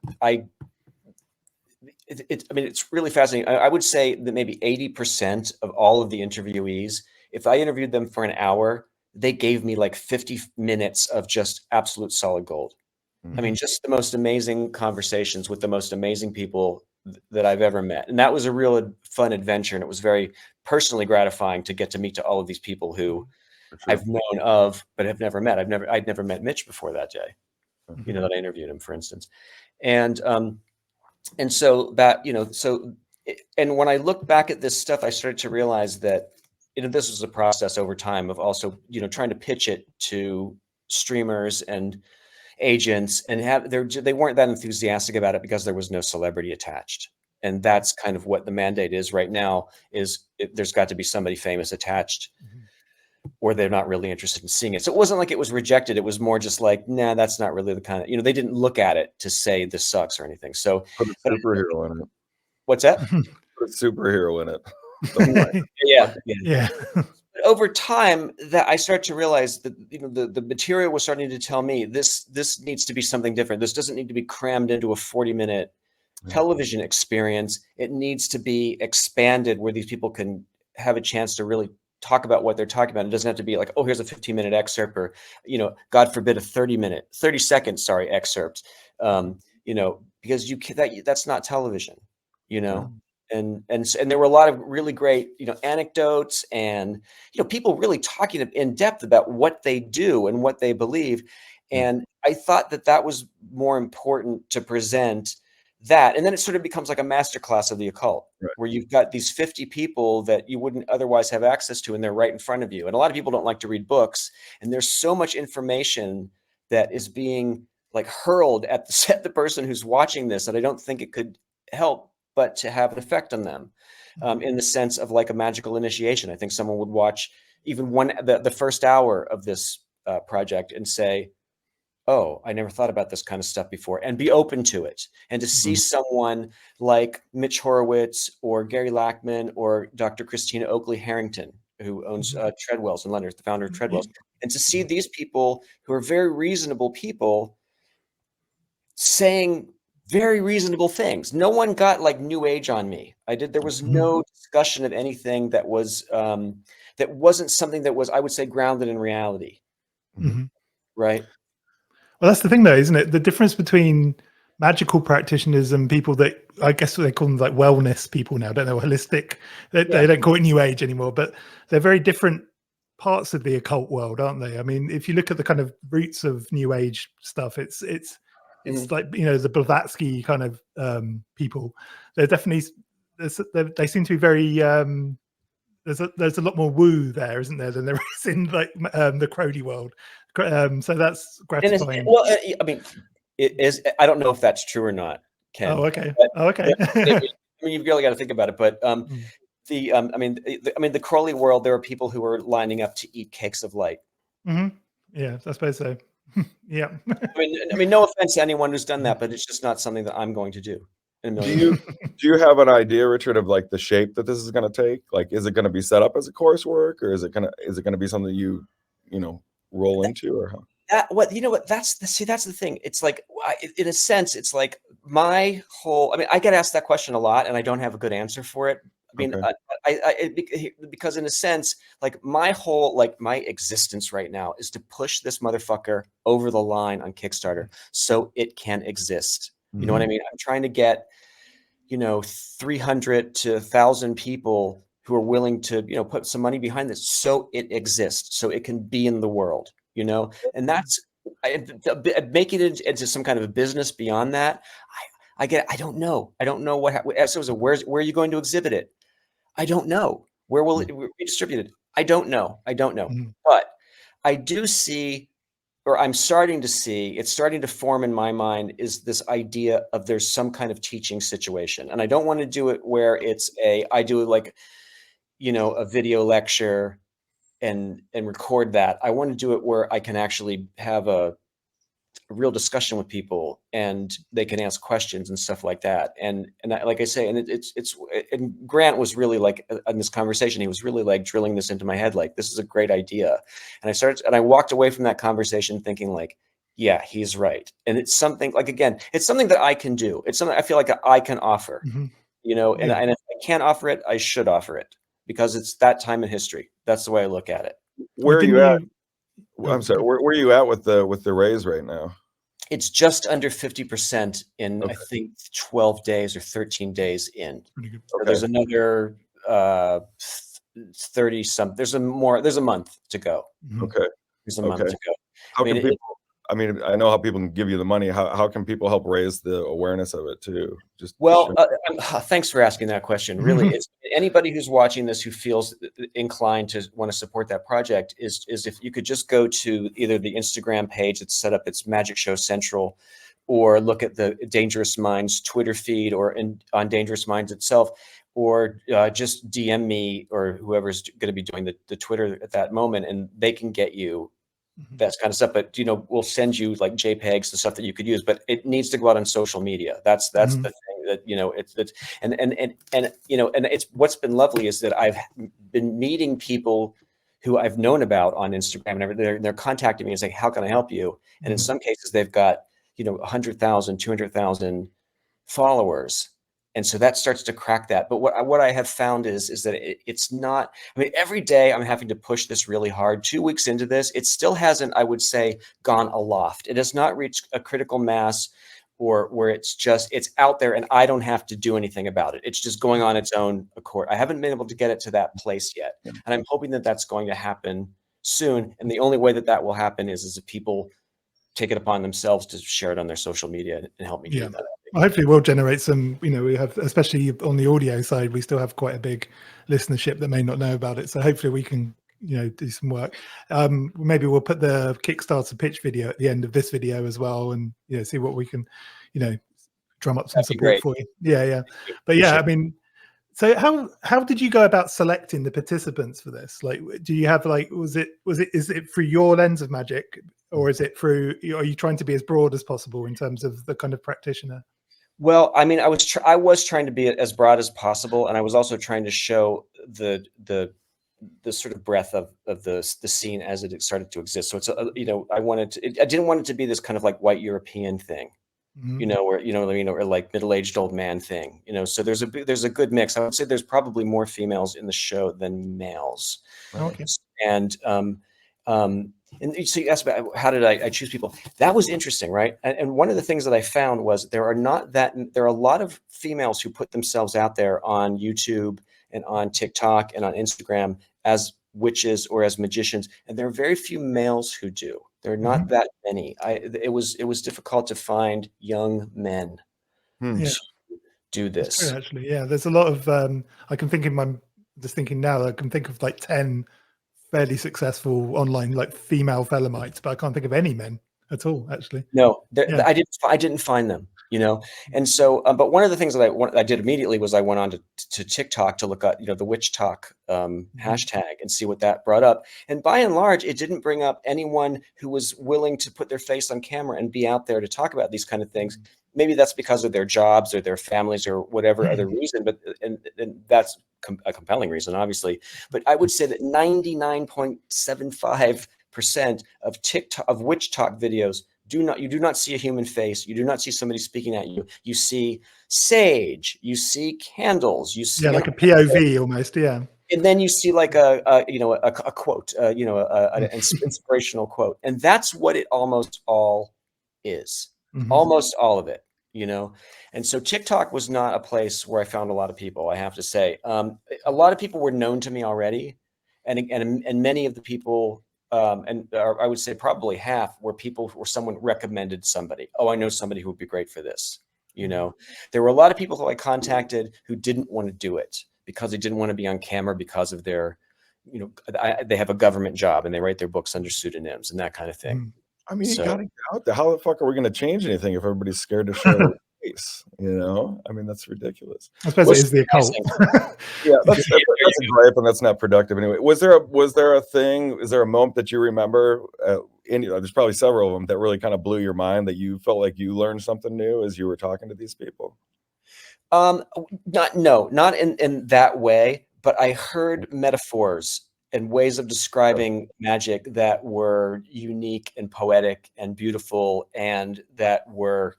it's really fascinating. I would say that maybe 80% of all of the interviewees, if I interviewed them for an hour, they gave me like 50 minutes of just absolute solid gold. Mm-hmm. I mean, just the most amazing conversations with the most amazing people that I've ever met. And that was a real fun adventure. And it was very personally gratifying to get to meet all of these people who I've known of, but have never met. I'd never met Mitch before that day, that I interviewed him, for instance. And so that, and when I look back at this stuff, I started to realize that, this was a process over time of also, trying to pitch it to streamers and agents, and they weren't that enthusiastic about it because there was no celebrity attached. And that's kind of what the mandate is right now, is there's got to be somebody famous attached, or they're not really interested in seeing it. So it wasn't like it was rejected. It was more just like, nah, that's not really the kind of, they didn't look at it to say this sucks or anything. So put a superhero in it. What's that? Put a superhero in it. Yeah. But over time, that I start to realize that the material was starting to tell me this needs to be something different. This doesn't need to be crammed into a 40-minute television experience. It needs to be expanded where these people can have a chance to really talk about what they're talking about. It doesn't have to be like, oh, here's a 15-minute excerpt, or God forbid, a 30-second excerpt. Because that's not television. And there were a lot of really great, anecdotes, and, people really talking in depth about what they do and what they believe. And I thought that was more important to present that. And then it sort of becomes like a masterclass of the occult, where you've got these 50 people that you wouldn't otherwise have access to, and they're right in front of you. And a lot of people don't like to read books, and there's so much information that is being like hurled at the person who's watching this, that I don't think it could help but to have an effect on them, in the sense of like a magical initiation. I think someone would watch even the first hour of this project and say, oh, I never thought about this kind of stuff before, and be open to it. And to see someone like Mitch Horowitz or Gary Lackman or Dr. Christina Oakley Harrington, who owns Treadwell's in London, the founder of Treadwell's, and to see these people who are very reasonable people saying very reasonable things. No one got like New Age on me. There was no discussion of anything that was that wasn't something that was, I would say, grounded in reality. Right. Well, that's the thing, though, isn't it? The difference between magical practitioners and people that, I guess they call them like wellness people now, don't know, holistic. They don't call it New Age anymore, but they're very different parts of the occult world, aren't they? I mean, if you look at the kind of roots of New Age stuff, it's like, you know, the Blavatsky kind of people. They're definitely, they seem to be very, there's a lot more woo there, isn't there, than there is in like the Crowley world. So that's gratifying. Well, I mean, it is. I don't know if that's true or not, Ken. Oh, okay. But, okay. I mean, you've really got to think about it. But I mean, the Crowley world, there are people who are lining up to eat cakes of light. Yeah, I suppose so. Yeah. I mean, no offense to anyone who's done that, but it's just not something that I'm going to do. Do you have an idea, Richard, of like the shape that this is going to take? Like, is it going to be set up as a coursework, or is it going to be something you know, roll into, or how? That's the thing. It's like, in a sense, it's like my whole, I mean, I get asked that question a lot and I don't have a good answer for it. I mean, because in a sense, like my whole, like my existence right now is to push this motherfucker over the line on Kickstarter so it can exist. You know what I mean? I'm trying to get, 300 to 1,000 people who are willing to, put some money behind this so it exists, so it can be in the world, and that's, making it into some kind of a business beyond that. I don't know. I don't know where are you going to exhibit it? I don't know. Where will it be distributed? I don't know. But I do see, or I'm starting to see, it's starting to form in my mind, is this idea of there's some kind of teaching situation. And I don't want to do it where I do like, a video lecture and record that. I want to do it where I can actually have a real discussion with people and they can ask questions and stuff like that. And like I say, and Grant was really like, in this conversation, he was really like drilling this into my head, like, this is a great idea. And I walked away from that conversation thinking like, yeah, he's right. And it's something like, again, it's something that I can do. It's something I feel like I can offer, and if I can't offer it, I should offer it, because it's that time in history. That's the way I look at it. Where are you at? I'm sorry. Where are you at with the raise right now? It's just under 50% in, I think, 12 days or 13 days in. So there's another 30 some. There's a month to go. Okay. There's a month to go. I know how people can give you the money. How can people help raise the awareness of it too? Thanks for asking that question. Really, it's anybody who's watching this who feels inclined to want to support that project is if you could just go to either the Instagram page that's set up, it's Magick Show Central, or look at the Dangerous Minds Twitter feed, or on Dangerous Minds itself, or just DM me or whoever's going to be doing the Twitter at that moment, and they can get you that kind of stuff. But we'll send you like JPEGs, the stuff that you could use, but it needs to go out on social media. That's the thing that and it's what's been lovely is that I've been meeting people who I've known about on Instagram, and they're contacting me and saying, how can I help you? And in some cases they've got 100,000, 200,000 followers. And so that starts to crack that. But what I have found is that it's not, I mean, every day I'm having to push this really hard. 2 weeks into this, it still hasn't, I would say, gone aloft. It has not reached a critical mass or where it's out there and I don't have to do anything about it. It's just going on its own accord. I haven't been able to get it to that place yet. And I'm hoping that that's going to happen soon. And the only way that will happen is if people take it upon themselves to share it on their social media and help me do that. Well, hopefully we'll generate some, we have, especially on the audio side, we still have quite a big listenership that may not know about it. So hopefully we can, do some work. Maybe we'll put the Kickstarter pitch video at the end of this video as well, and, see what we can, drum up some support for you. Yeah. But yeah, I mean, So how did you go about selecting the participants for this? Like, do you have like, is it through your lens of Magick, or is it through, are you trying to be as broad as possible in terms of the kind of practitioner? Well, I mean, I was trying to be as broad as possible, and I was also trying to show the sort of breadth of the scene as it started to exist. So it's I didn't want it to be this kind of like white European thing, or or like middle-aged old man thing, So there's a good mix. I would say there's probably more females in the show than males. Okay. And so you asked about how did I choose people? That was interesting, right? And one of the things that I found was there are a lot of females who put themselves out there on YouTube and on TikTok and on Instagram as witches or as magicians, and there are very few males who do. There are not that many. It was difficult to find young men to do this. True, actually, yeah. There's a lot of I can think now. I can think of like 10 fairly successful online like female Thelemites, but I can't think of any men at all. Actually, no, I didn't find them. And so, but one of the things that I did immediately was I went on to TikTok to look at, the witch talk hashtag and see what that brought up. And by and large, it didn't bring up anyone who was willing to put their face on camera and be out there to talk about these kind of things. Maybe that's because of their jobs or their families or whatever other reason, but and that's a compelling reason, obviously. But I would say that 99.75% of witch talk videos you do not see a human face. You do not see somebody speaking at you. You see sage. You see candles. You see like a POV almost, yeah. And then you see like a quote, an inspirational quote, and that's what it almost all is. Almost all of it, And so TikTok was not a place where I found a lot of people. I have to say, a lot of people were known to me already, and many of the people. I would say probably half were people where someone recommended somebody. Oh, I know somebody who would be great for this. There were a lot of people who I contacted who didn't want to do it because they didn't want to be on camera because of their, they have a government job and they write their books under pseudonyms and that kind of thing. I mean, you gotta get out there. How the fuck are we going to change anything if everybody's scared to show their face? I mean, that's ridiculous. I suppose it is the occult. Yeah, that's a gripe, and that's not productive anyway. Was there a thing? Is there a moment that you remember? There's probably several of them that really kind of blew your mind, that you felt like you learned something new as you were talking to these people. Not in that way, but I heard metaphors and ways of describing magic that were unique and poetic and beautiful, and that were,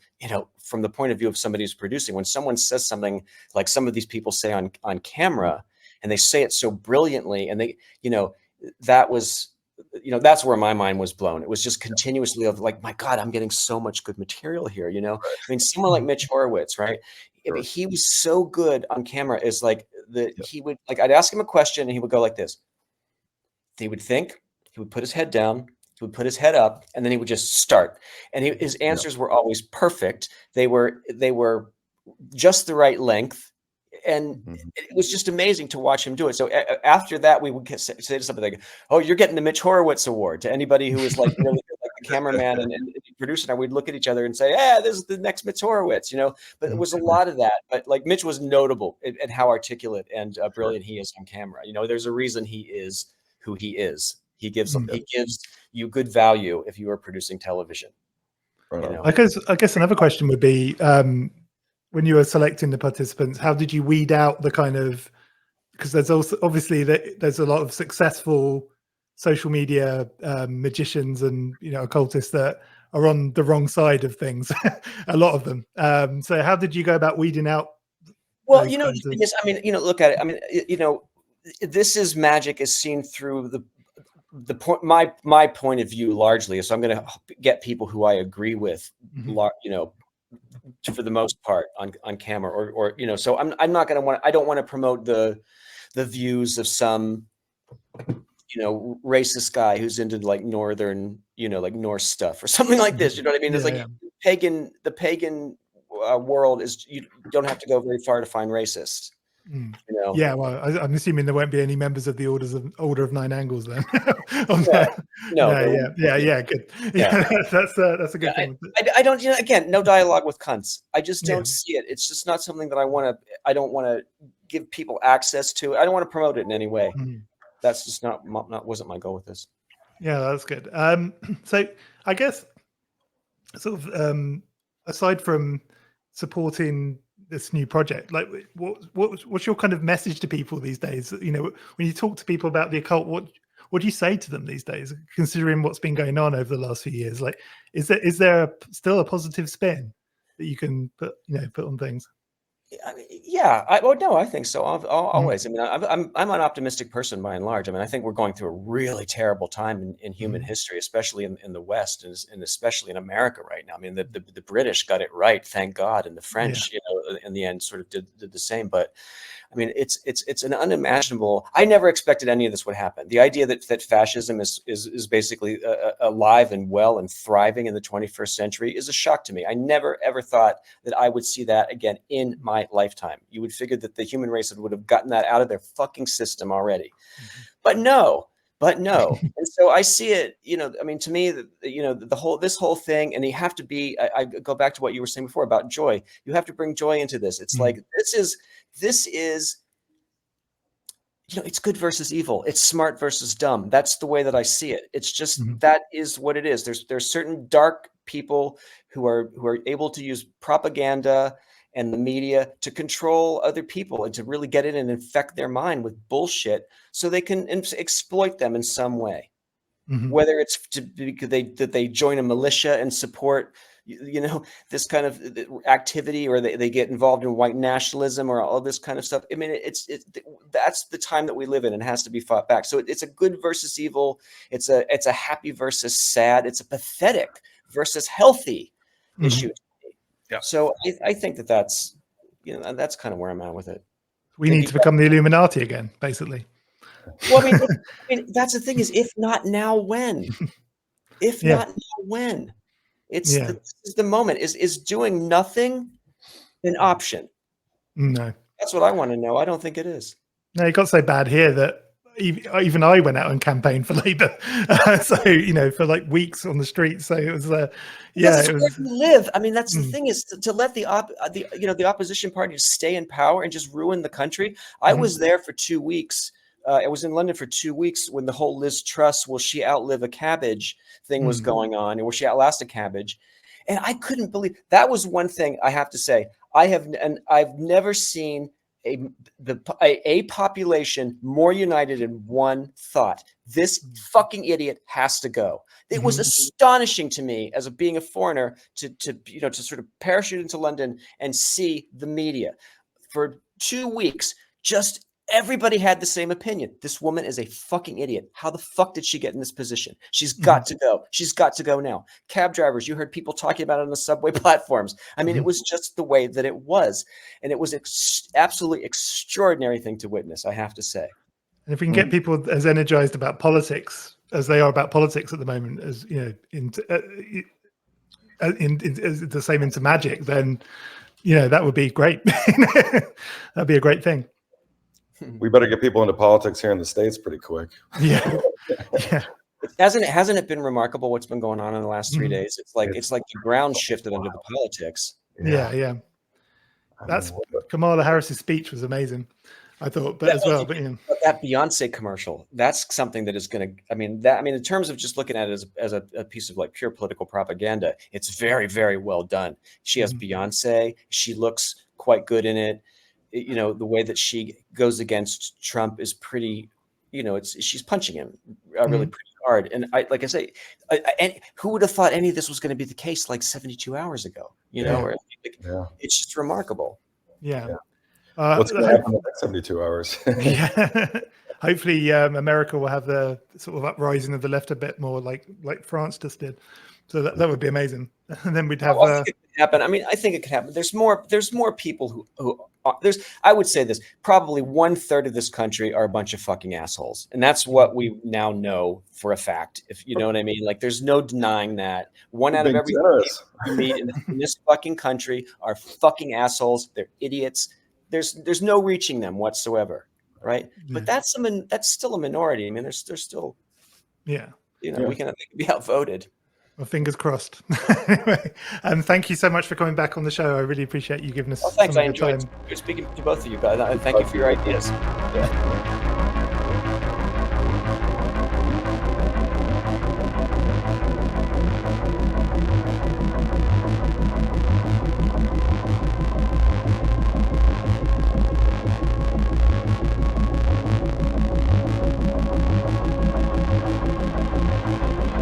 from the point of view of somebody who's producing. When someone says something like some of these people say on camera, and they say it so brilliantly, and they, that was, that's where my mind was blown. It was just continuously of like, my God, I'm getting so much good material here. I mean, someone like Mitch Horowitz, right? He was so good on camera. Is like he would, like, I'd ask him a question and he would go like this. He would think, he would put his head down, he would put his head up, and then he would just start. And his answers were always perfect. They were just the right length. And it was just amazing to watch him do it. So after that, we would say to somebody like, "Oh, you're getting the Mitch Horowitz Award," to anybody who was like really good, like the cameraman and the producer. And we'd look at each other and say, "Yeah, this is the next Mitch Horowitz," But it was a lot of that. But like Mitch was notable at how articulate and brilliant he is on camera. There's a reason he is who he is. He gives you good value if you are producing television. I guess another question would be, when you were selecting the participants, how did you weed out the kind of, because there's also obviously there's a lot of successful social media magicians and occultists that are on the wrong side of things, a lot of them. So how did you go about weeding out? Well, because, I mean, look at it. I mean, this is magic is seen through the point, my point of view largely. So I'm going to get people who I agree with, for the most part on camera or so I'm not going to I don't want to promote the views of some, racist guy who's into like Northern, like Norse stuff or something like this. You know what I mean? It's the pagan world is, you don't have to go very far to find racist. Yeah, well, I'm assuming there won't be any members of the Order of Nine Angles then. Yeah, good. Yeah, that's a good thing. I don't, again, no dialogue with cunts. I just don't see it. It's just not something that I don't want to give people access to it. I don't want to promote it in any way. Mhm. That's just not wasn't my goal with this. Yeah, that's good. So I guess sort of aside from supporting this new project, like what's your kind of message to people these days? You know, when you talk to people about the occult, what do you say to them these days, considering what's been going on over the last few years? Like, is there still a positive spin that you can put on things? Yeah, I think so. Always. I mean, I'm an optimistic person by and large. I mean, I think we're going through a really terrible time in human history, especially in the West and especially in America right now. I mean, the British got it right, thank God, and the French, in the end, sort of did the same. But I mean, it's an unimaginable. I never expected any of this would happen. The idea that fascism is basically alive and well and thriving in the 21st century is a shock to me. I never ever thought that I would see that again in my lifetime. You would figure that the human race would have gotten that out of their fucking system already, but no. And so I see it, I mean, to me, this whole thing, and you have to be, I go back to what you were saying before about joy. You have to bring joy into this. It's like, this is, it's good versus evil. It's smart versus dumb. That's the way that I see it. It's just, that is what it is. There's certain dark people who are able to use propaganda and the media to control other people and to really get in and infect their mind with bullshit so they can exploit them in some way. Whether it's that they join a militia and support, this kind of activity, or they get involved in white nationalism or all this kind of stuff. I mean, that's the time that we live in and has to be fought back. So it's a good versus evil. It's a happy versus sad. It's a pathetic versus healthy issue. Yeah. So I think that's kind of where I'm at with it. We need to become the Illuminati again, basically. Well, I mean, that's the thing is, if not now, when? If not now, when? This is the moment. Is doing nothing an option? No. That's what I want to know. I don't think it is. No, it got so bad here that even I went out and campaigned for Labour. So, for like weeks on the streets. So it was, it was. Where you live. I mean, that's the thing is to let the opposition party stay in power and just ruin the country. I was there for 2 weeks. I was in London for 2 weeks when the whole Liz Truss, will she outlive a cabbage thing was going on, and will she outlast a cabbage? And I couldn't believe that was one thing I have to say. I've never seen a population more united in one thought. This fucking idiot has to go. It was astonishing to me as being a foreigner to sort of parachute into London and see the media for 2 weeks. Just everybody had the same opinion. This woman is a fucking idiot. How the fuck did she get in this position? She's got to go. She's got to go now. Cab drivers, you heard people talking about it on the subway platforms. I mean, it was just the way that it was. And it was absolutely extraordinary thing to witness, I have to say. And if we can get people as energized about politics as they are about politics at the moment, as the same into magic, then that would be great. That'd be a great thing. We better get people into politics here in the States pretty quick. Yeah. Hasn't it been remarkable what's been going on in the last 3 days? It's like the ground shifted under the politics. Yeah. That's Kamala Harris's speech was amazing, I thought, but that Beyonce commercial, that's something that is going to, in terms of just looking at it as a piece of like pure political propaganda, it's very, very well done. She has Beyonce. She looks quite good in it. The way that she goes against Trump is pretty, she's punching him really pretty hard. And like I say, and who would have thought any of this was going to be the case like 72 hours ago, it's just remarkable. Yeah. What's going to happen in the next 72 hours? Hopefully America will have the sort of uprising of the left a bit more like France just did. So that would be amazing. And then we'd have it could happen. I think it could happen. There's more people who I would say this, probably 1/3 of this country are a bunch of fucking assholes. And that's what we now know for a fact. If you know what I mean, like there's no denying that. One out of every people you meet in this fucking country are fucking assholes. They're idiots. There's no reaching them whatsoever. Right. Yeah. But that's still a minority. There's still, they can be outvoted. Well, fingers crossed. Anyway, thank you so much for coming back on the show. I really appreciate you giving us Well, thanks. some I of your enjoyed time. speaking to both of you guys. Thank you for your ideas. Yeah.